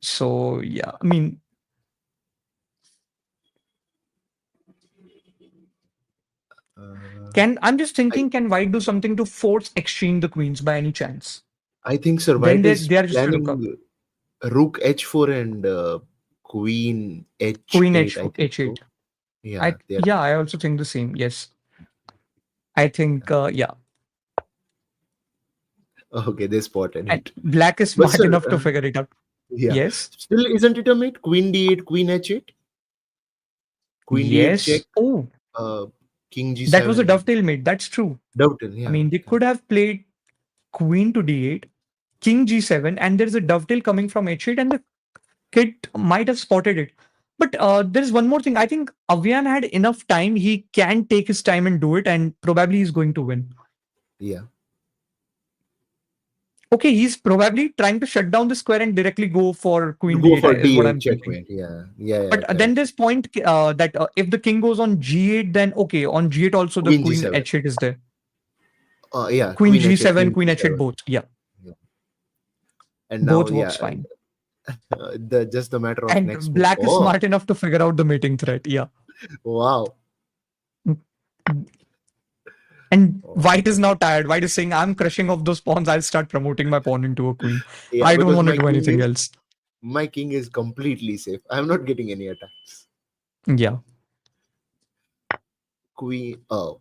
So yeah, I mean, I'm just thinking, can white do something to force exchange the queens by any chance? I think Sir Then White is they are just a rook up. planning Rook H4 and Queen Queen H8. I think so. H8. Yeah, they are. Yeah, I also think the same. Yes. I think, yeah. Okay, they spotted And it. black is But smart sir, enough to figure it out. yeah, Yes. still isn't it a mate? Queen D8, Queen H8, Queen D8 check, Yes. Oh, uh, King that was a G7, dovetail mate. That's true. dovetail. I Yeah, mean, they could have played queen to d8, king g7, and there's a dovetail coming from h8, and the kid might have spotted it. But there's one more thing. I think Avian had enough time. He can take his time and do it, and probably he's going to win. yeah. Okay, he's probably trying to shut down the square and directly go for You queen go d8, for is what D8 I'm thinking. checkmate. Yeah, yeah, yeah. But then Correct. there's point that if the king goes on g8, then okay, on g8 also the Queen queen G7. h8 is there. Yeah, Queen Queen H8, g7, Queen queen h8, G7. both. Yeah, Yeah. And now, both yeah, works fine. the just the matter of next And move. black is Oh, smart enough to figure out the mating threat. Yeah. wow. And Oh, white is now tired. White is saying, I'm crushing off those pawns. I'll start promoting my pawn into a queen. yeah, I don't because want to do anything else. my king is completely safe. I'm not getting any attacks. Yeah. Queen. Oh,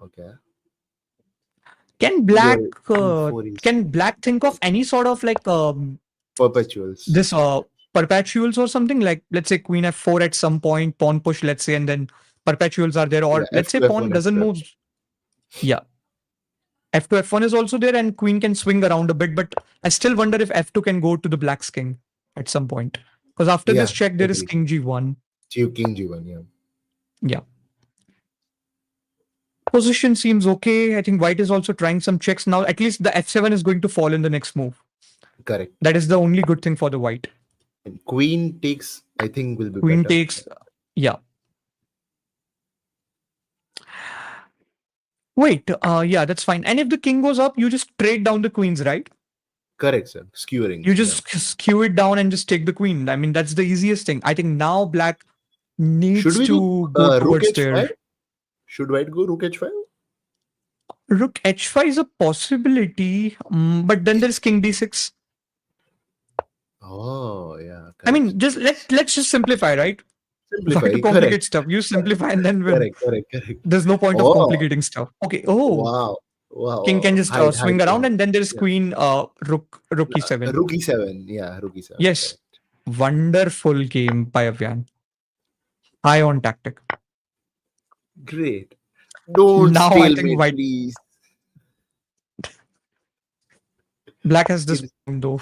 okay. Can Your black E4 is think of any sort of like perpetuals. this perpetuals or something, like let's say queen f4 at some point, pawn push, let's say, and then perpetuals are there, Yeah, or let's say F2, pawn F1, doesn't F2. move. Yeah. F2, F1 is also there, and queen can swing around a bit, but I still wonder if F2 can go to the black's king at some point. Because after Yeah, this check, there is totally. king g1. King G1, yeah. Yeah. Position seems okay. I think white is also trying some checks now. At least the f7 is going to fall in the next move. Correct. That is the only good thing for the white. And queen takes, I think, will be Queen better. takes, yeah. Wait, yeah, that's fine. And if the king goes up, you just trade down the queens, right? Correct, sir. Skewering. You just skew it down and just take the queen. I mean, that's the easiest thing. I think now black Should needs we do to go Rook towards H5? there. Should white go Rook H5? Rook h5 is a possibility, but then there's king d6. Oh, yeah. Correct. I mean, just let's just simplify, right? Why Simplify. to complicate Correct. stuff? You simplify and then win. Correct. There's no point of Oh, complicating stuff. Okay. Oh, king can just Hide. swing around, and then there's Yeah. queen rook e7. Rook E7. Yeah, Rook E7. Yes. Correct. Wonderful game by Avian. High on tactic. Great. Don't Now I think stalemate, white, please. black has this point though.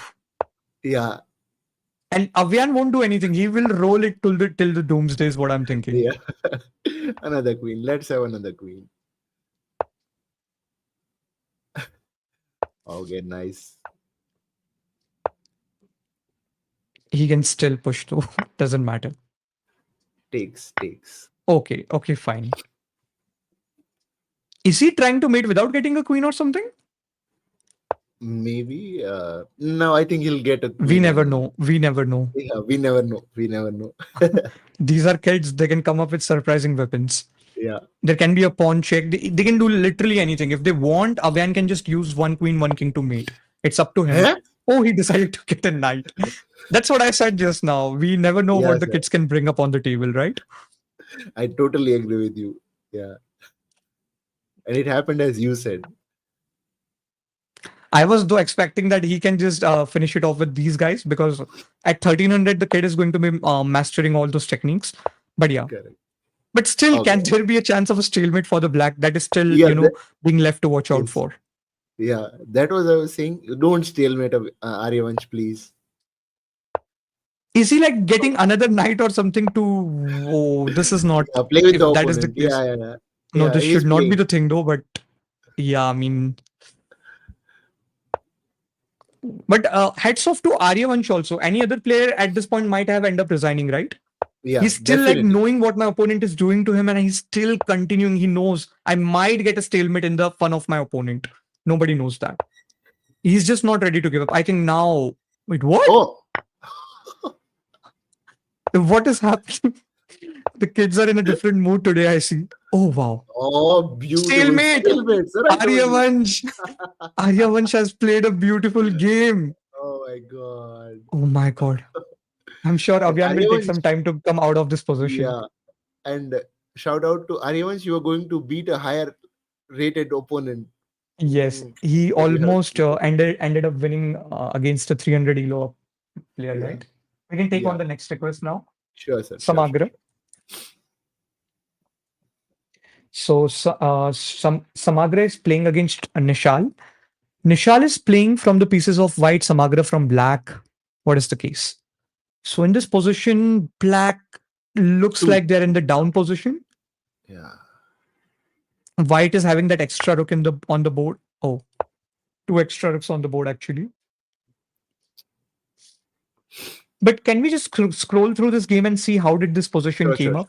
Yeah. And Avian won't do anything. He will roll it till the doomsday is what I'm thinking. Yeah. Another queen. Let's have another queen. Okay, nice. He can still push though. Doesn't matter. Takes. Okay, fine. Is he trying to mate without getting a queen or something? Maybe. No, I think he'll get a queen. We never know. Yeah, we never know. These are kids. They can come up with surprising weapons. Yeah. There can be a pawn check. They can do literally anything. If they want, Avian can just use one queen, one king to mate. It's up to him. Huh? Oh, he decided to get a knight. That's what I said just now. We never know what the kids can bring up on the table, right? I totally agree with you. Yeah. And it happened as you said. I was though expecting that he can just finish it off with these guys, because at 1300 the kid is going to be mastering all those techniques. But yeah. Correct. But still, Okay. can there be a chance of a stalemate for the black? That is still, being left to watch out for. Yeah, that was I was saying. Don't stalemate Aryavansh, please. Is he like getting another knight or something to? Oh, this is not. Play with the That is the opponent. case. Yeah. No, Yeah, this he's should not be playing. the thing though. But yeah, I mean. But hats off to Aryavansh also. Any other player at this point might have ended up resigning, right? Yeah, he's still definitely. like knowing what my opponent is doing to him, and he's still continuing. He knows I might get a stalemate in the fun of my opponent. Nobody knows that. He's just not ready to give up. I think now. Wait, what? Oh, What is happening? The kids are in a different mood today, I see. Oh, wow. Oh, beautiful Stalemate! stalemate, sir. I told you. Aryavansh! Aryavansh has played a beautiful game. Oh my god. Oh my god. I'm sure And Abhyan will take Aryavansh, some time to come out of this position. yeah. And shout out to Aryavansh, you are going to beat a higher rated opponent. Yes, he But you have almost ended up winning against a 300 elo player, yeah. right? We can take on Yeah. the next request now. Sure, sir. Samagra. So, Samagra is playing against Nishal. Nishal is playing from the pieces of white, Samagra from black. What is the case? So in this position, black looks Two. like they're in the down position. Yeah. White is having that extra rook on the board. Oh, two extra rooks on the board actually. But can we just scroll through this game and see how did this position came up?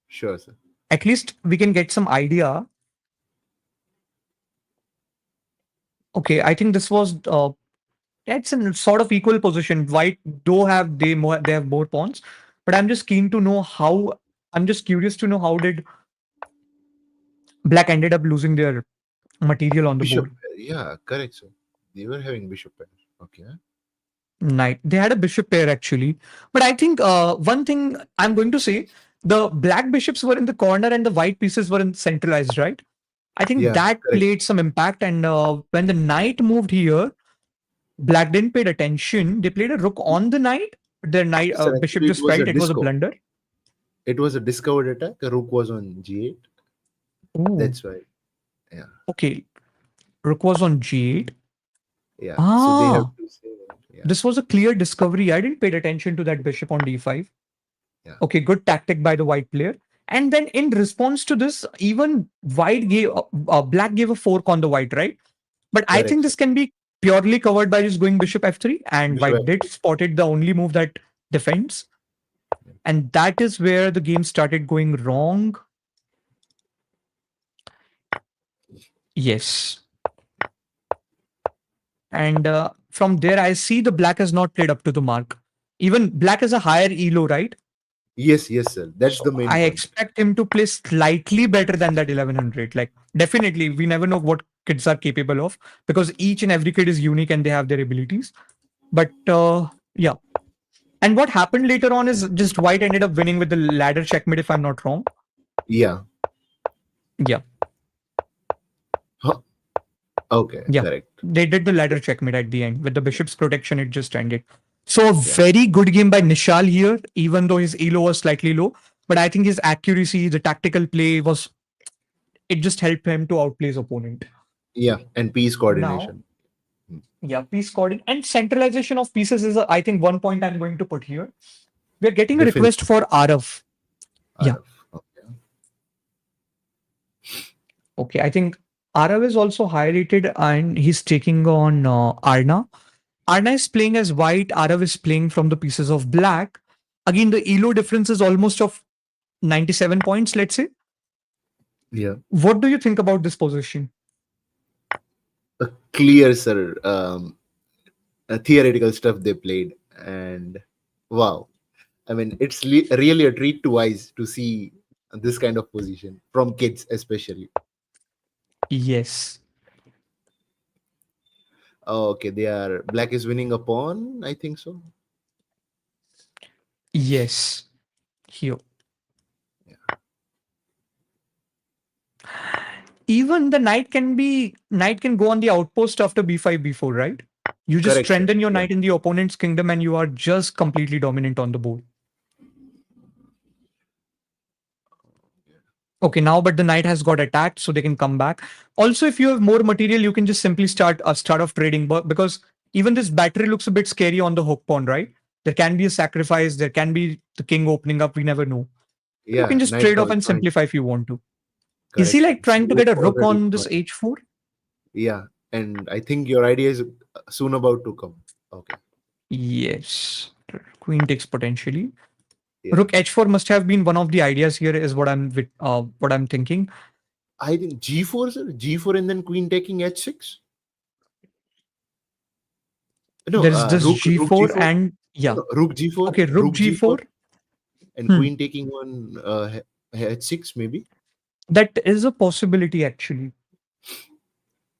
Sure, sir. At least we can get some idea. Okay, I think this was it's in sort of equal position. White do have they have more pawns, but I'm just keen to know how. I'm just curious to know how did black ended up losing their material on the Bishop. board. Yeah, correct, sir. They were having bishop pair. Okay. Knight. They had a bishop pair actually, but I think one thing I'm going to say: the black bishops were in the corner and the white pieces were in centralized, right? I think Yeah, that correct. played some impact. And when the knight moved here, black didn't pay attention. They played a rook on the knight. Their knight Sir, bishop actually, just felt it was a disco. blunder. It was a discovered attack. A rook was on g8. Ooh. That's why. Yeah. Okay. Rook was on g8. Yeah. So they have to say that. Yeah. This was a clear discovery. I didn't pay attention to that bishop on d5. Yeah. Okay, good tactic by the white player. And then in response to this, even white gave black gave a fork on the white, right? But I Correct, think this can be purely covered by just going bishop f3, and Bishop white did spotted the only move that defends. And that is where the game started going wrong. Yes. And from there, I see the black has not played up to the mark. Even black is a higher elo, right? Yes, sir. That's So the main I point. expect him to play slightly better than that 1100. Like, definitely, we never know what kids are capable of because each and every kid is unique and they have their abilities. But yeah. And what happened later on is just white ended up winning with the ladder checkmate, if I'm not wrong. Yeah. Yeah. Huh. Okay, Yeah. correct. They did the ladder checkmate at the end. With the bishop's protection, it just ended. So a very good game by Nishal here, even though his elo was slightly low. But I think his accuracy, the tactical play it just helped him to outplay his opponent. Yeah, and piece coordination. Yeah, piece coordination and centralization of pieces is, I think, one point I'm going to put here. We're getting a Definitely. request for Arav. Yeah. Okay. Okay, I think Arav is also high rated and he's taking on Arna. Arna is playing as white, Arav is playing from the pieces of black. Again, the elo difference is almost of 97 points, let's say. Yeah. What do you think about this position? A clear, sir. Theoretical stuff they played, and wow. I mean, it's really a treat to eyes to see this kind of position from kids, especially. Yes. Oh, okay, black is winning a pawn. I think so. Yes. Here. Even the knight can go on the outpost after b5, b4, right? You just Correct, strengthen sir. your Yeah. knight in the opponent's kingdom and you are just completely dominant on the board. Okay, now but the knight has got attacked, so they can come back. Also, if you have more material, you can just simply start off trading, because even this battery looks a bit scary on the hook pawn, right? There can be a sacrifice, there can be the king opening up, we never know. Yeah, you can just knight trade off was and fine. simplify if you want to. Correct. Is he like trying to get a rook Already on this fine. h4? Yeah, and I think your idea is soon about to come. Okay. Yes. Queen takes potentially. Yeah. Rook h4 must have been one of the ideas here, is what I'm thinking. I think g4, sir. G4 and then queen taking h6. No, There is this rook g4 g4 and yeah. No, rook g4. Okay, rook g4. and Hmm. queen taking on h6 maybe. That is a possibility, actually.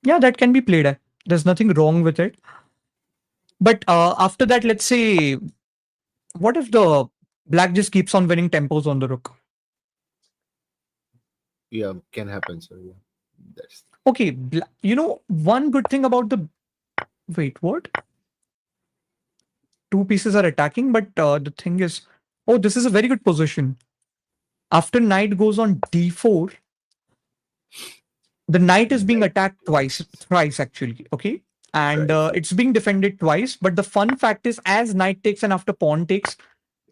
Yeah, that can be played. There's nothing wrong with it. But after that, let's say, what if the black just keeps on winning tempos on the rook? Yeah, can happen. So yeah, that's Okay, one good thing about the wait, what? Two pieces are attacking, but the thing is, oh, this is a very good position. After knight goes on d4, the knight is being right. attacked twice, thrice actually. Okay, and Right. it's being defended twice. But the fun fact is, as knight takes and after pawn takes,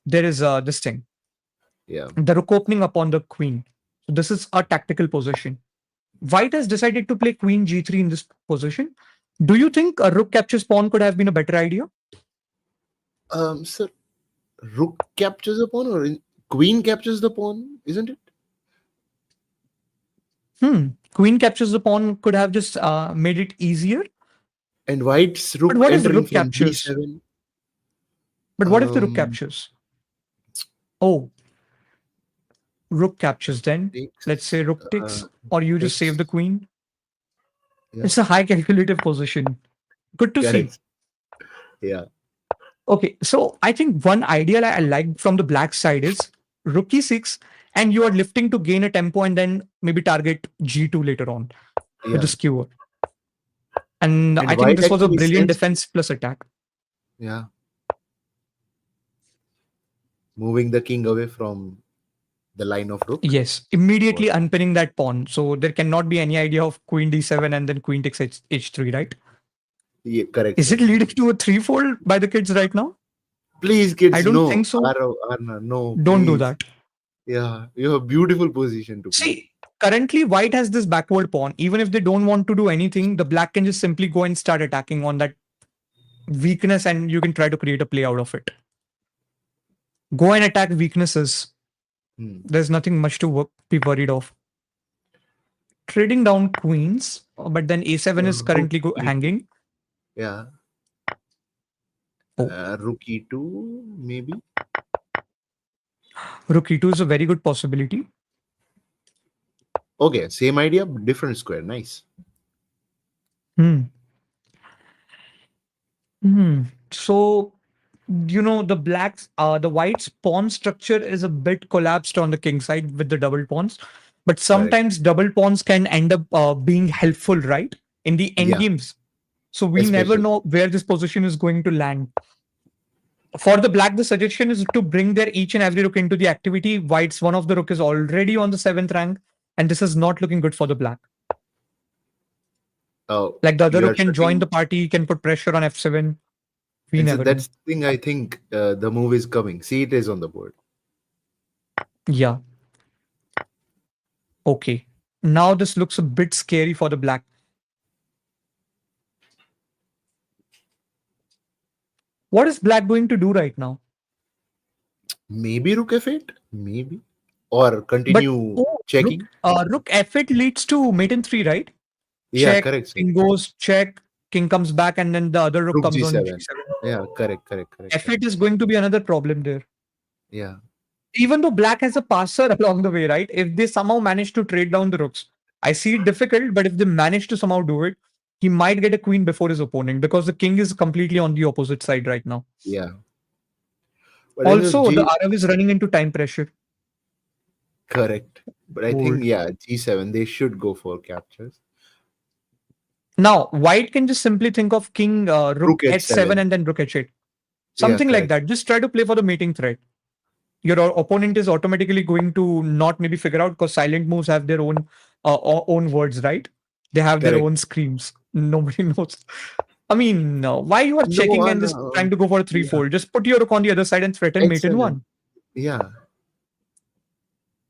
there is this thing, Yeah. the rook opening upon the queen. So this is a tactical position. White has decided to play queen g3 in this position. Do you think a rook captures pawn could have been a better idea? Sir, rook captures the pawn, or queen captures the pawn, isn't it? Queen captures the pawn could have just made it easier. And white's But rook what if entering rook from captures? d7. But what if the rook Um, captures? Oh, rook captures then. Let's takes say rook takes, uh, or you just save takes. the queen. Yeah, It's a high calculative position. Good to see. correct. Yeah, Okay, so I think one idea I like from the black side is rook e6, and you are lifting to gain a tempo and then maybe target g2 later on with the yeah. skewer. And And I think white this was a actually brilliant sends. defense plus attack. Yeah, moving the king away from the line of rook. Yes, immediately unpinning that pawn. So there cannot be any idea of queen d7 and then queen takes h3, right? Yeah, correct, Is sir. it leading to a threefold by the kids right now? Please, I kids, don't no. think so. Arna, no, Don't do please. that. Yeah, you have a beautiful position to play. See, currently white has this backward pawn. Even if they don't want to do anything, the black can just simply go and start attacking on that weakness and you can try to create a play out of it. Go and attack weaknesses. Hmm. There's nothing much to be worried of. Trading down queens, but then a7 is Rook currently e2. hanging. Yeah, Oh, rook e2 maybe. rook e2 is a very good possibility. Okay, same idea, but different square. Nice. Hmm. Hmm. So, the white's pawn structure is a bit collapsed on the king side with the double pawns, but Correct. sometimes double pawns can end up being helpful, right? In the end Yeah, games. So we never especially. know where this position is going to land. For the black, the suggestion is to bring their each and every rook into the activity. White's one of the rook is already on the 7th rank, and this is not looking good for the black. Oh, Like the other you rook are can join shutting. the party, can put pressure on f7. We And so never know. that's the thing. I think the move is coming. See, it is on the board. Yeah. Okay. Now this looks a bit scary for the black. What is black going to do right now? Maybe rook f8, maybe, or But continue oh, checking. rook f8 leads to mate in 3, right? Yeah, Check, correct, sir. king goes, check, king comes back, and then the other rook Rook comes on g7. g7. Yeah, correct, correct, correct, correct. F8 is going to be another problem there. Yeah, Even though black has a passer along the way, right? If they somehow manage to trade down the rooks, I see it difficult, but if they manage to somehow do it, he might get a queen before his opponent because the king is completely on the opposite side right now. yeah. But I think Also, the G Arav is running into time pressure. correct. But I think Bold. yeah, g7. They should go for captures. Now, white can just simply think of king rook Rook h7 h7. and then rook h8. Yeah, Something like correct. that. Just try to play for the mating threat. Your opponent is automatically going to not maybe figure out because silent moves have their own words, right? They have their Correct. own screams. Nobody knows. I mean, why you are No, checking and just trying to go for a yeah, threefold? Just put your rook on the other side and threaten mate in h7. one. Yeah.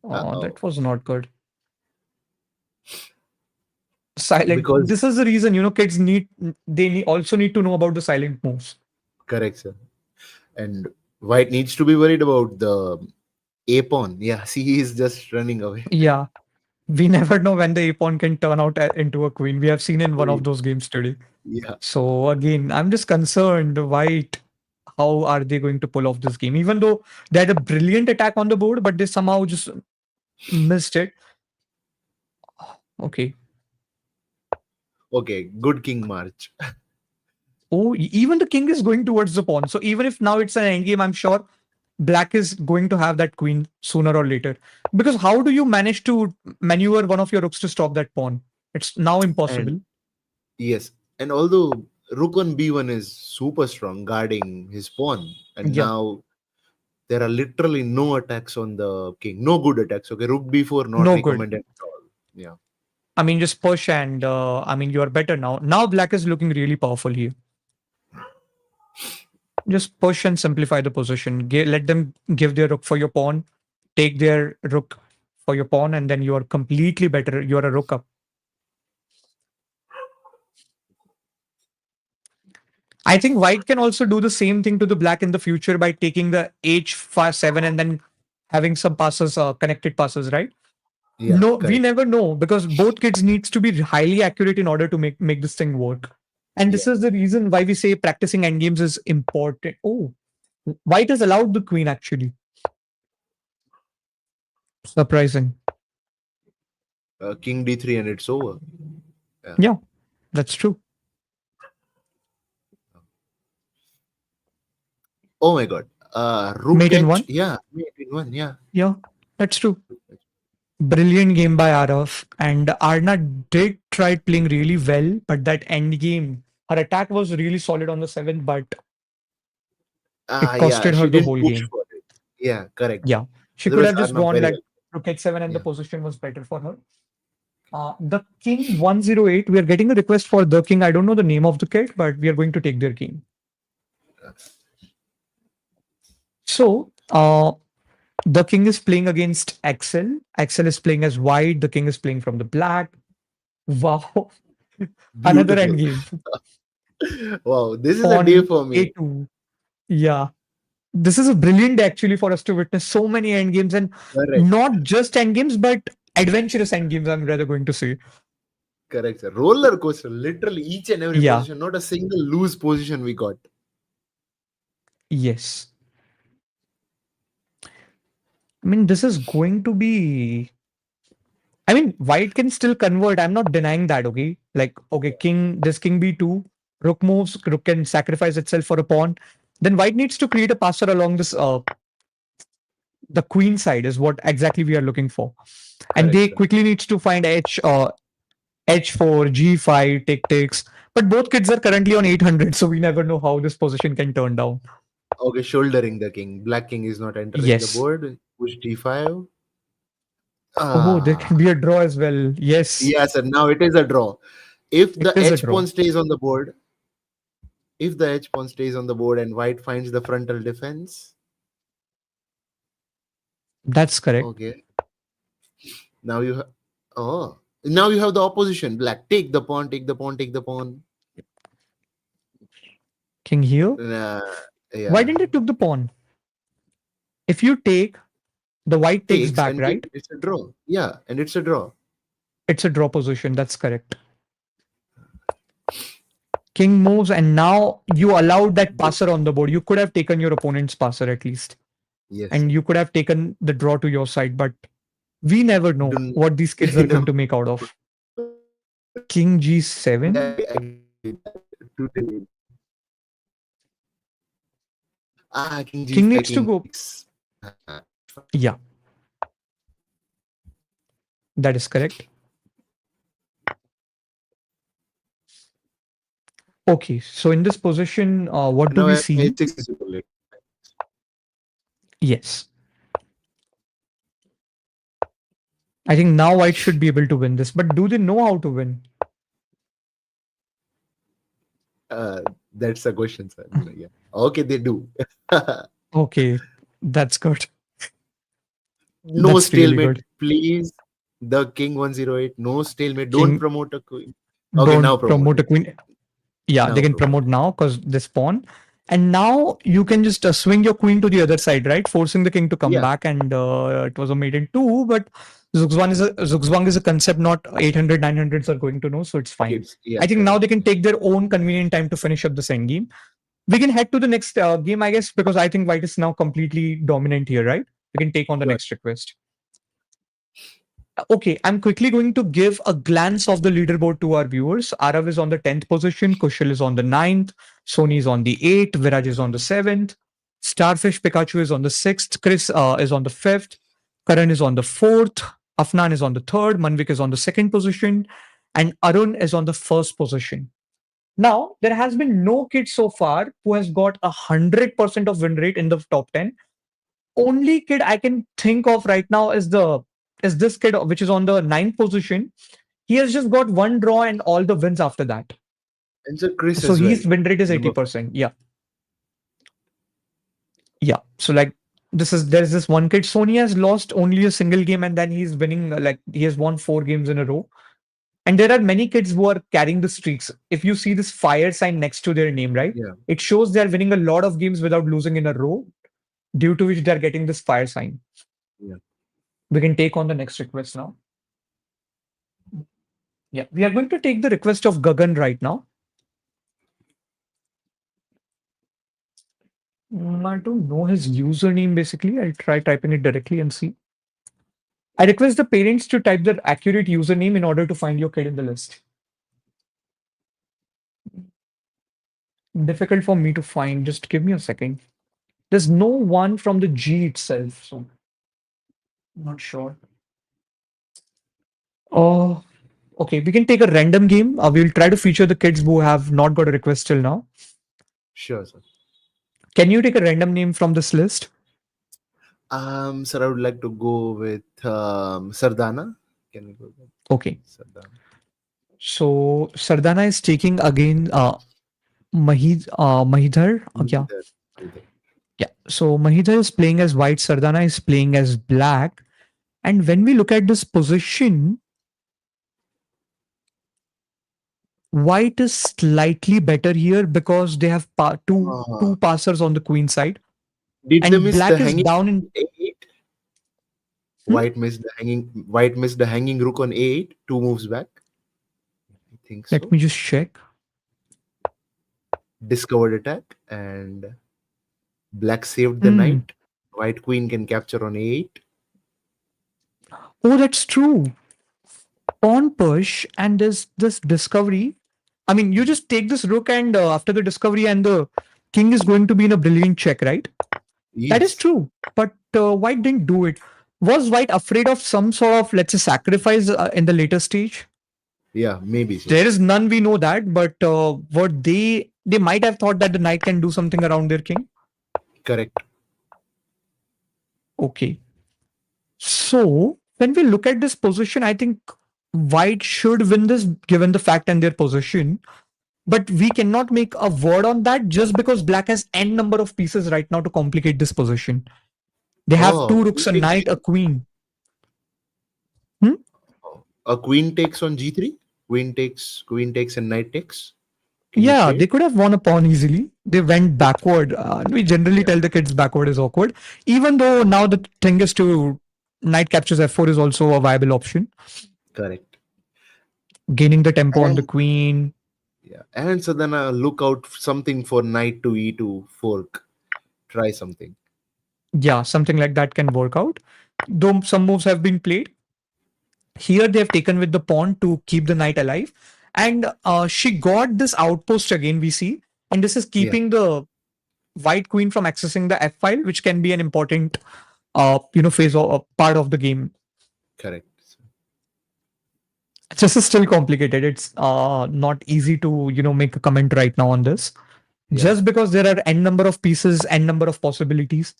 Oh, Oh, that was not good. Silent. because This is the reason kids also need to know about the silent moves. correct, sir. And white needs to be worried about the a pawn. Yeah, see, he is just running away. Yeah, we never know when the a pawn can turn out into a queen. We have seen in one of those games today. Yeah, So again, I'm just concerned, White. how are they going to pull off this game? Even though they had a brilliant attack on the board, but they somehow just missed it. Okay. Okay, good king march. Oh, even the king is going towards the pawn. So even if now it's an endgame, I'm sure black is going to have that queen sooner or later. Because how do you manage to maneuver one of your rooks to stop that pawn? It's now impossible. And yes, and although rook on b1 is super strong guarding his pawn, and Yeah. now there are literally no attacks on the king, no good attacks. Okay, rook b4 not No good. recommended at all. Yeah. I mean, just push and I mean, you are better now. Now black is looking really powerful here. Just push and simplify the position. Let them give their rook for your pawn. Take their rook for your pawn, and then you are completely better. You are a rook up. I think white can also do the same thing to the black in the future by taking the h7 and then having some passes, connected passes, right? Yeah, No, we correct. never know because both kids needs to be highly accurate in order to make this thing work. And this is the reason why we say practicing endgames is important. Oh, white has allowed the queen actually. Surprising. King d3 and it's over. Yeah, that's true. Oh my god. Rook Mate in h. one? Yeah, mate in one. Yeah. Yeah, that's true. Brilliant game by Arav. And Arna did try playing really well, but that end game, her attack was really solid on the 7th, but it Yeah, costed her she the didn't whole push game. for it. Yeah, correct. Yeah, she could Otherwise, have just Arnav gone very like well. rook h7 and the Yeah. position was better for her. The king 108, we are getting a request for the king. I don't know the name of the kid, but we are going to take their king. So, the king is playing against Axel. Axel is playing as white. The king is playing from the black. Wow. Another Beautiful. endgame. Wow, this is a day Pawn for me. a2. Yeah. This is a brilliant day actually for us to witness so many endgames and Correct. not just endgames, but adventurous endgames, I'm rather going to say. Correct, sir. Roller coaster. Literally each and every Yeah. position. Not a single loose position we got. Yes. I mean, this is going to be. I mean, white can still convert. I'm not denying that, okay? Like, okay, king b2, rook moves, rook can sacrifice itself for a pawn. Then white needs to create a passer along this, the queen side is what exactly we are looking for. And Correct, they sir. quickly needs to find h4, g5, takes. But both kids are currently on 800, so we never know how this position can turn down. Okay, shouldering the king. Black king is not entering the Yes. board. Push d5. Oh, there can be a draw as well. Yes, Yes, sir. Now it is a draw. If it the is a h draw. pawn stays on the board, if the h pawn stays on the board and white finds the frontal defense, That's correct. okay. Now you now you have the opposition. Black, take the pawn, take the pawn, take the pawn. King here. Yeah. Why didn't it took the pawn? If you take, the white takes Takes back, and right? it's a draw. Yeah, and it's a draw. It's a draw position. That's correct. King moves, and now you allowed that passer on the board. You could have taken your opponent's passer at least. Yes. And you could have taken the draw to your side, but we never know Don't- what these kids are going to make out of. King g7. King King g5, needs to king go. takes. Yeah, that is correct. Okay, so in this position, what do Now we see? h6 is equal. Yes. I think now white should be able to win this, but do they know how to win? That's a question, sir. Yeah. Okay, they do. Okay, that's good. No That's really stalemate, good. please. The king 108. No stalemate. Don't King, promote a queen. Okay, now don't promote a promote queen. Yeah, Now they can promote. promote now because this pawn. And now you can just swing your queen to the other side, right? Forcing the king to come Yeah. back. And it was a mate in two, but Zugzwang is a concept not 800, 900s are going to know, so it's fine. Okay, yeah, I think now correct. they can take their own convenient time to finish up this endgame. We can head to the next game, I guess, because I think white is now completely dominant here, right? We can take on the Sure. next request. Okay, I'm quickly going to give a glance of the leaderboard to our viewers. Arav is on the 10th position, Kushal is on the 9th, Sony is on the 8th, Viraj is on the 7th, Starfish Pikachu is on the 6th, Chris is on the 5th, Karan is on the 4th, Afnan is on the 3rd, Manvik is on the 2nd position, and Arun is on the 1st position. Now, there has been no kid so far who has got 100% of win rate in the top 10. Only kid I can think of right now is this kid which is on the 9th position. He has just got one draw and all the wins after that. And so Chris So as well. his win rate is Number 80%. Yeah. Yeah. So like there's this one kid. Sony has lost only a single game and then he's winning like he has won 4 games in a row. And there are many kids who are carrying the streaks. If you see this fire sign next to their name, right? Yeah. It shows they're winning a lot of games without losing in a row, due to which they're getting this fire sign. Yeah. We can take on the next request now. Yeah, we are going to take the request of Gagan right now. I don't know his username basically. I'll try typing it directly and see. I request the parents to type their accurate username in order to find your kid in the list. Difficult for me to find. Just give me a second. There's no one from the G itself, so I'm not sure. Oh, okay. We can take a random game. We'll try to feature the kids who have not got a request till now. Sure, sir. Can you take a random name from this list? Sir, I would like to go with Sardana. Can we go with Okay. Sardana? So Sardana is taking again Mahidhar. Yeah. Either. Yeah. So Mahidhar is playing as white, Sardana is playing as black. And when we look at this position, white is slightly better here because they have two passers on the queen side. Did they And miss black the is hanging down in A8? Hmm? White missed the hanging rook on A8, 2 moves back. I think so. Let me just check. Discovered attack, and black saved the knight. White queen can capture on A8. Oh, that's true. Pawn push and there's this discovery. I mean, you just take this rook and after the discovery and the king is going to be in a brilliant check, right? That is Yes. true. But white didn't do it. Was white afraid of some sort of, let's say, sacrifice in the later stage? Yeah, maybe so. There is none, we know that. But what they might have thought that the knight can do something around their king. Correct. Okay. So when we look at this position, I think white should win this given the fact and their position. But we cannot make a word on that just because black has n number of pieces right now to complicate this position. They have 2 rooks, a queen knight, takes- a queen. A queen takes on G3. Queen takes, and knight takes. Can you Yeah, play they it? could have won a pawn easily. They went backward. We generally tell the kids backward is awkward. Even though now the thing is to knight captures f4 is also a viable option. Correct. Gaining the tempo on the And- queen. Yeah, and so then look out something for knight to E2 fork. Try something. Yeah, something like that can work out. Though some moves have been played. Here they have taken with the pawn to keep the knight alive. And she got this outpost again, we see. And this is keeping the white queen from accessing the f file, which can be an important phase or part of the game. Correct. This is still complicated. It's not easy to make a comment right now on this. Yeah. Just because there are n number of pieces, n number of possibilities.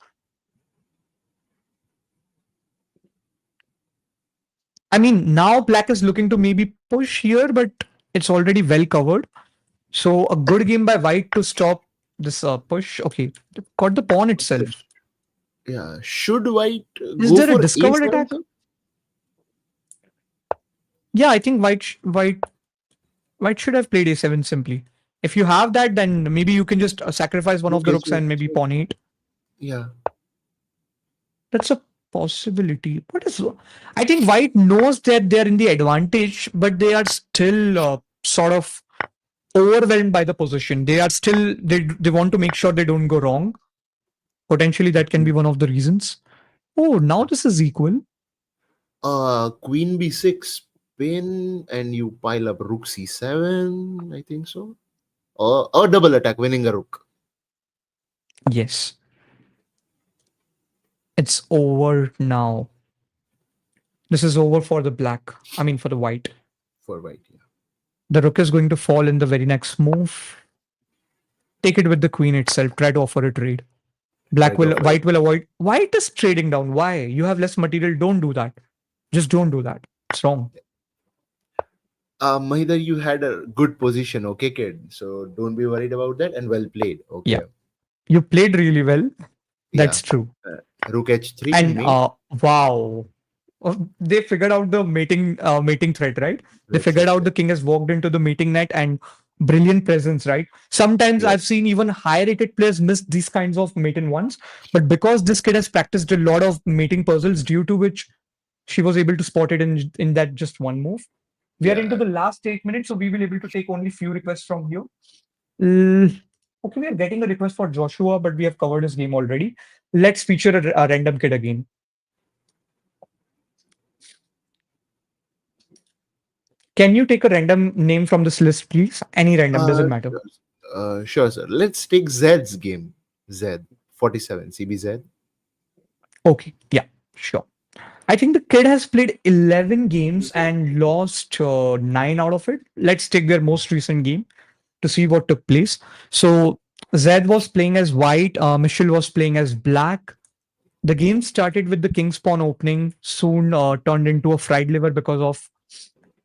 I mean, now black is looking to maybe push here, but it's already well covered. So a good game by white to stop this push. Okay, got the pawn itself. Yeah. Should white Is go there a for discovered A7, attack? sir? Yeah, I think white should have played a7 simply. If you have that, then maybe you can just sacrifice one of the Okay, rooks and maybe pawn 8. Yeah. That's a possibility. I think white knows that they're in the advantage, but they are still sort of overwhelmed by the position. They are still, they want to make sure they don't go wrong. Potentially that can be one of the reasons. Oh, now this is equal. Queen b6 pin, and you pile up rook c7, I think so. Or double attack, winning a rook. Yes. It's over now. This is over for the black. I mean, for the white. For white, yeah. The rook is going to fall in the very next move. Take it with the queen itself. Try to offer a trade. White will avoid. White is trading down. Why? You have less material. Don't do that. Just don't do that. It's wrong. Mahidar, you had a good position, okay, kid. So don't be worried about that, and well played. Okay. Yeah. You played really well. That's true. Rook h3. And wow. They figured out the mating threat, right? They figured out the king has walked into the mating net, and brilliant presence, right? Sometimes I've seen even high rated players miss these kinds of mating ones, but because this kid has practiced a lot of mating puzzles, due to which she was able to spot it in that just one move. We are into the last 8 minutes, so we will able to take only few requests from here. Okay, we are getting a request for Joshua, but we have covered his game already. Let's feature a random kid again. Can you take a random name from this list, please? Any random, doesn't matter. Sure, sir. Let's take Zed's game. Zed, 47, CBZ. Okay, yeah, sure. I think the kid has played 11 games and lost 9 out of it. Let's take their most recent game to see what took place. So Zed was playing as white, Michelle was playing as black. The game started with the king's pawn opening, soon turned into a fried liver because of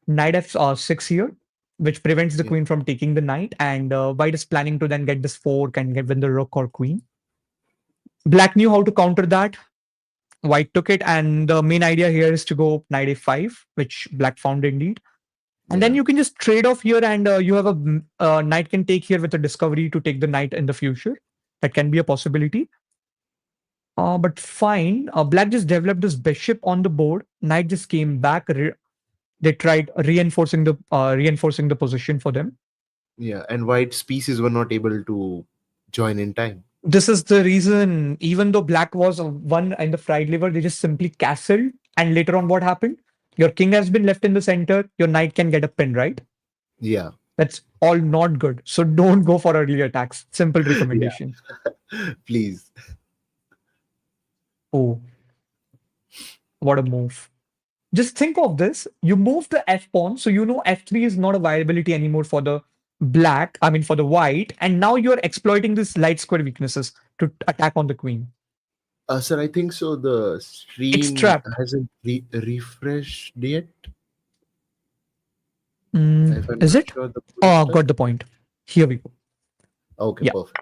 knight f6 here, which prevents the queen from taking the knight, and white is planning to then get this fork and win the rook or queen. Black knew how to counter that. White took it, and the main idea here is to go knight a5, which black found indeed. And then you can just trade off here, and you have a knight can take here with a discovery to take the knight in the future. That can be a possibility. But fine. Black just developed this bishop on the board. Knight just came back. They tried reinforcing the position for them. Yeah, and white's pieces were not able to join in time. This is the reason, even though black was one in the fried liver, they just simply castled. And later on, what happened? Your king has been left in the center. Your knight can get a pin, right? Yeah. That's all not good. So don't go for early attacks. Simple recommendation. Please. Oh, what a move. Just think of this. You move the f pawn, so you know f3 is not a viability anymore for the for the white, and now you're exploiting these light square weaknesses to attack on the queen. Sir, I think so. The stream hasn't refreshed yet. Is it? Sure got the point. Here we go. Okay, perfect.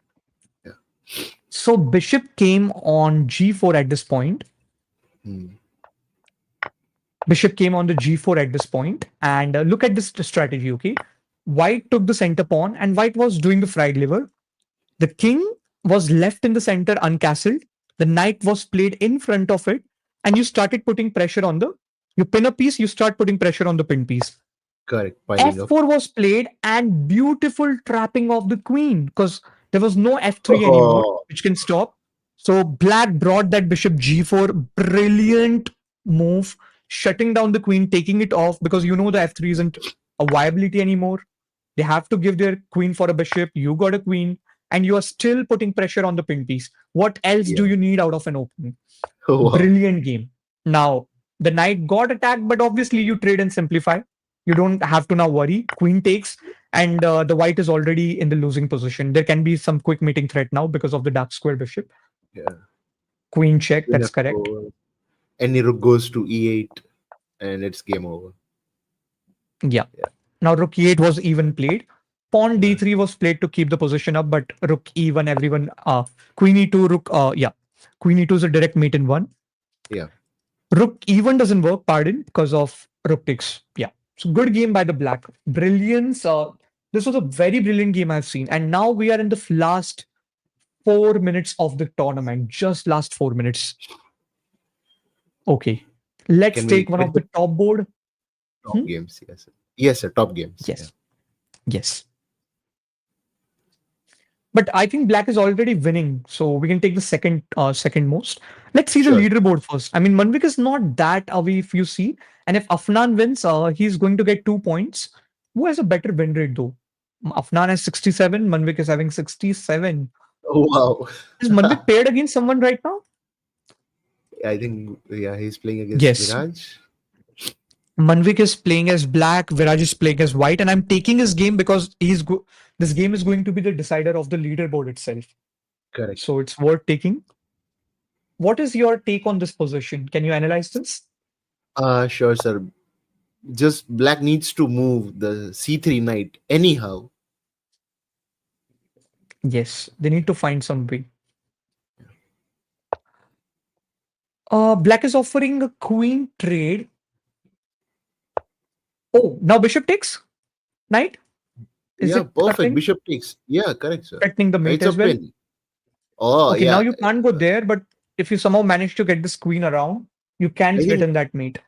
Yeah. So bishop came on g4 at this point. Bishop came on the g4 at this point, and look at this strategy, okay? White took the center pawn, and white was doing the fried liver. The king was left in the center uncastled. The knight was played in front of it, and you started putting pressure on you pin a piece, you start putting pressure on the pin piece. Correct. F4 was played, and beautiful trapping of the queen, because there was no f3 anymore, which can stop. So black brought that bishop g4, brilliant move, shutting down the queen, taking it off, because you know the f3 isn't a viability anymore. They have to give their queen for a bishop. You got a queen, and you are still putting pressure on the pin piece. What else do you need out of an opening? Brilliant game. Now, the knight got attacked, but obviously you trade and simplify. You don't have to now worry. Queen takes, and the white is already in the losing position. There can be some quick mating threat now because of the dark square bishop. Yeah. Queen check, that's correct. Any rook goes to e8, and it's game over. Yeah. Now rook e8 was even played. Pawn d3 was played to keep the position up, but rook e1, everyone, queen e2, rook, queen e2 is a direct mate in one. Yeah. Rook e1 doesn't work, because of rook takes. Yeah. So good game by the black. Brilliance. This was a very brilliant game I've seen. And now we are in the last 4 minutes of the tournament. Just last 4 minutes. Okay. Let's take one of the top board. Top games, yes. Yes, sir. Top games. Yes. Yes. But I think black is already winning, so we can take the second most. Let's see the Sure. leaderboard first. I mean, Manvik is not that away if you see, and if Afnan wins, he's going to get 2 points. Who has a better win rate though? Afnan has 67, Manvik is having 67. Oh, wow. Is Manvik paired against someone right now? I think, yeah, he's playing against Yes. Viraj. Manvik is playing as black, Viraj is playing as white, and I'm taking his game because this game is going to be the decider of the leaderboard itself. Correct. So it's worth taking. What is your take on this position? Can you analyze this? Sure, sir. Just black needs to move the c3 knight anyhow. Yes, they need to find some way. Black is offering a queen trade. Oh, now bishop takes knight. Is Yeah, it perfect. threatening? Bishop takes. Yeah, correct, sir. Threatening the mate It's a as well. pin. Oh, Okay, now yeah. you can't go there, but if you somehow manage to get this queen around, you can I think threaten that mate.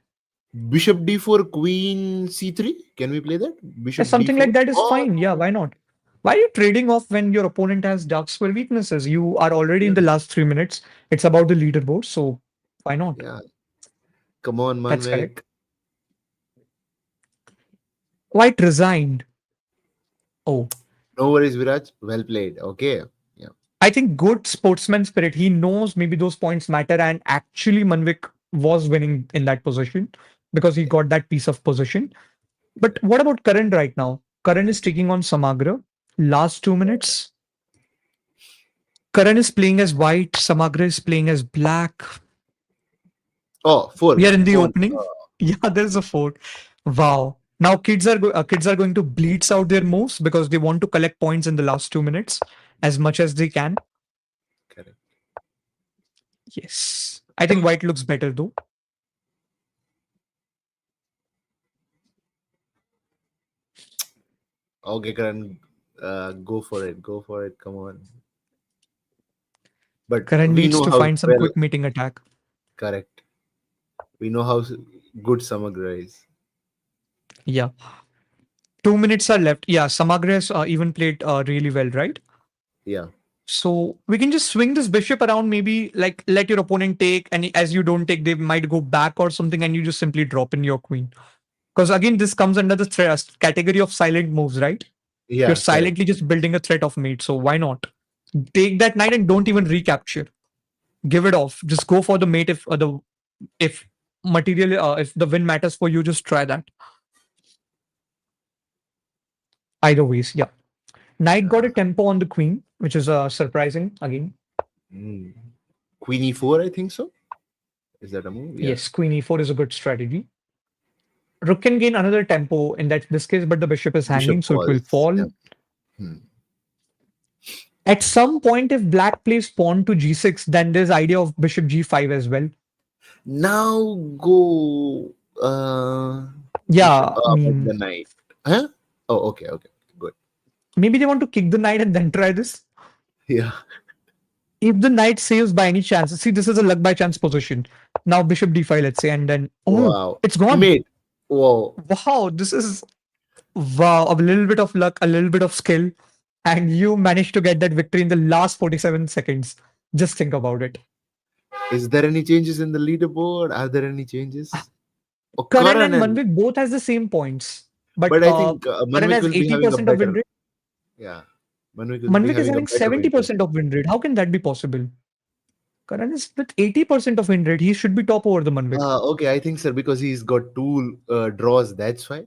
bishop d4, queen c3. Can we play that? Yeah, Bishop something d4. like that is Oh, fine. Yeah, why not? Why are you trading off when your opponent has dark square weaknesses? You are already in yeah, the last 3 minutes. It's about the leaderboard, so why not? yeah. Come on, That's correct. Manvik. White resigned. Oh, No worries, Viraj. Well played. Okay. Yeah. I think good sportsman spirit. He knows maybe those points matter, and actually Manvik was winning in that position because he got that piece of position. But what about Karan right now? Karan is taking on Samagra. Last 2 minutes. Karan is playing as white. Samagra is playing as black. Oh, We four. are in the Pawn. opening. Yeah, there's a fort. Wow. Now kids are going to bleeds out their moves because they want to collect points in the last 2 minutes as much as they can. Correct. Yes. I think white looks better though. Okay, Karan. Go for it. Go for it. Come on. But Karan we needs know to how find some well. quick meeting attack. Correct. We know how good Samagra is. Yeah. 2 minutes are left. Yeah, Samagra has even played really well, right? Yeah. So we can just swing this bishop around, maybe like let your opponent take, and as you don't take, they might go back or something, and you just simply drop in your queen. Because again, this comes under the category of silent moves, right? You're Yeah. Correct. silently just building a threat of mate. So why not take that knight and don't even recapture? Give it off. Just go for the mate if material if the win matters for you. Just try that. Either ways, yeah. Knight got a tempo on the queen, which is surprising again. Mm. Queen e4, I think so. Is that a move? Yeah. Yes, queen e4 is a good strategy. Rook can gain another tempo in this case, but the bishop is Bishop hanging, so it will falls. fall. Yeah. Hmm. At some point, if black plays pawn to g6, then there's idea of bishop g5 as well. Now go. Bishop. Yeah, I But the mean, knight. Huh? Oh, okay. Okay. Good. maybe they want to kick the knight and then try this. Yeah. If the knight saves by any chance, see, this is a luck by chance position. Now bishop d5, let's say, and then oh, Wow. it's gone. Mate. Wow. Wow, this is wow, a little bit of luck, a little bit of skill, and you managed to get that victory in the last 47 seconds. Just think about it. Is there any changes in the leaderboard? Are there any changes? Oh, Karan Karan and and. Manvik both has the same points, but But I think Karan Manvik has will be having a 80% of win better. rate. Yeah. Manvik will be Manvik is having a having better win rate. 70% of win rate. How can that be possible? Karan is with 80% of win rate. He should be top over the Manvik. Okay, I think, sir, because he's got two draws. That's why.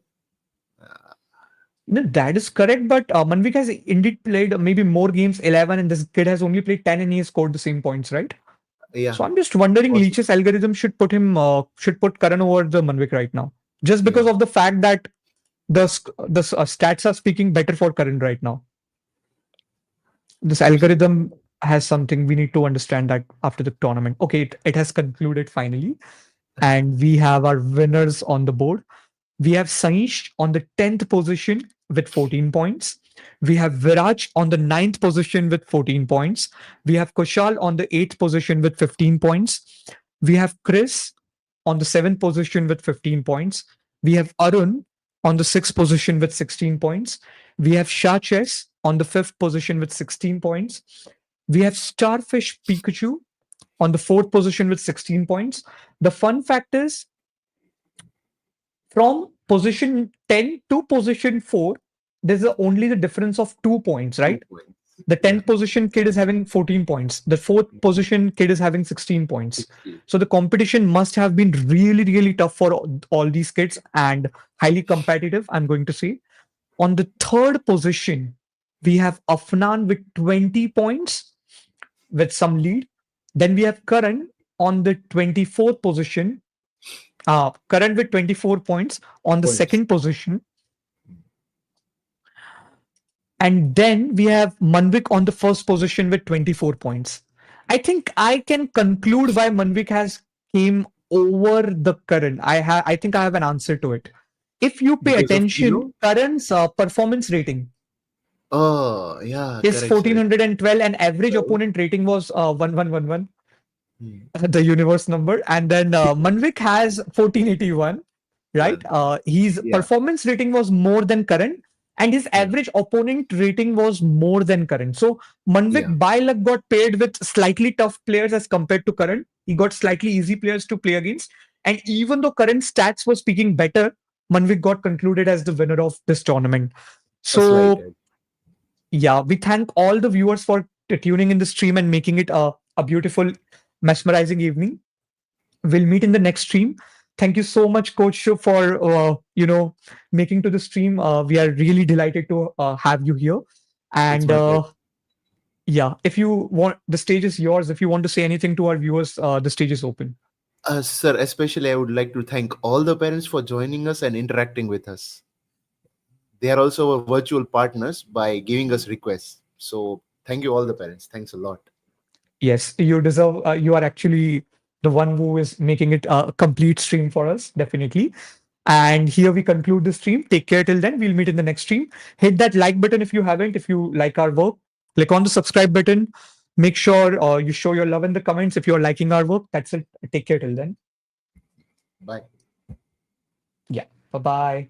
No, that is correct, but Manvik has indeed played maybe more games, 11, and this kid has only played 10 and he has scored the same points, right? Yeah. So I'm just wondering, Possible. Leach's algorithm should put Karan over the Manvik right now, just because Yeah. of the fact that the stats are speaking better for Karan right now. This algorithm has something we need to understand that after the tournament. Okay, it has concluded finally, and we have our winners on the board. We have Saish on the 10th position with 14 points. We have Viraj on the 9th position with 14 points. We have Kushal on the 8th position with 15 points. We have Chris on the 7th position with 15 points. We have Arun on the 6th position with 16 points. We have Shah Chess on the 5th position with 16 points. We have Starfish Pikachu on the 4th position with 16 points. The fun fact is, from position 10 to position 4, there's only the difference of 2 points, right? 2 points. The 10th position kid is having 14 points. The 4th position kid is having 16 points. 16. So the competition must have been really, really tough for all these kids and highly competitive, I'm going to say. On the 3rd position, we have Afnan with 20 points with some lead. Then we have Karan on the 24th position. Karan with 24 points on the 2nd position. And then we have Manvik on the 1st position with 24 points. I think I can conclude why Manvik has came over the Karan. I think I have an answer to it. If you pay Because of attention, Elo? Karan's performance rating Oh, yeah. is correct, 1412 and average Correct. opponent rating was 1111, Hmm. the universe number. And then Manvik has 1481, right? His Yeah. performance rating was more than Karan, and his Yeah. average opponent rating was more than Karan. So Manvik Yeah. by luck got paired with slightly tough players as compared to Karan. He got slightly easy players to play against. And even though Karan's stats were speaking better, Manvik got concluded as the winner of this tournament. A slight So edge. yeah, we thank all the viewers for tuning in the stream and making it a beautiful, mesmerizing evening. We'll meet in the next stream. Thank you so much, Coach Shub, for making to the stream. We are really delighted to have you here. It's And my pleasure. yeah, if you want, the stage is yours. If you want to say anything to our viewers, the stage is open. Sir, especially I would like to thank all the parents for joining us and interacting with us. They are also our virtual partners by giving us requests. So thank you all the parents. Thanks a lot. Yes, you deserve. You are actually the one who is making it a complete stream for us, definitely. And here we conclude the stream. Take care till then. We'll meet in the next stream. Hit that like button if you haven't. If you like our work, click on the subscribe button. Make sure you show your love in the comments if you're liking our work. That's it. Take care till then. Bye. Yeah. Bye bye.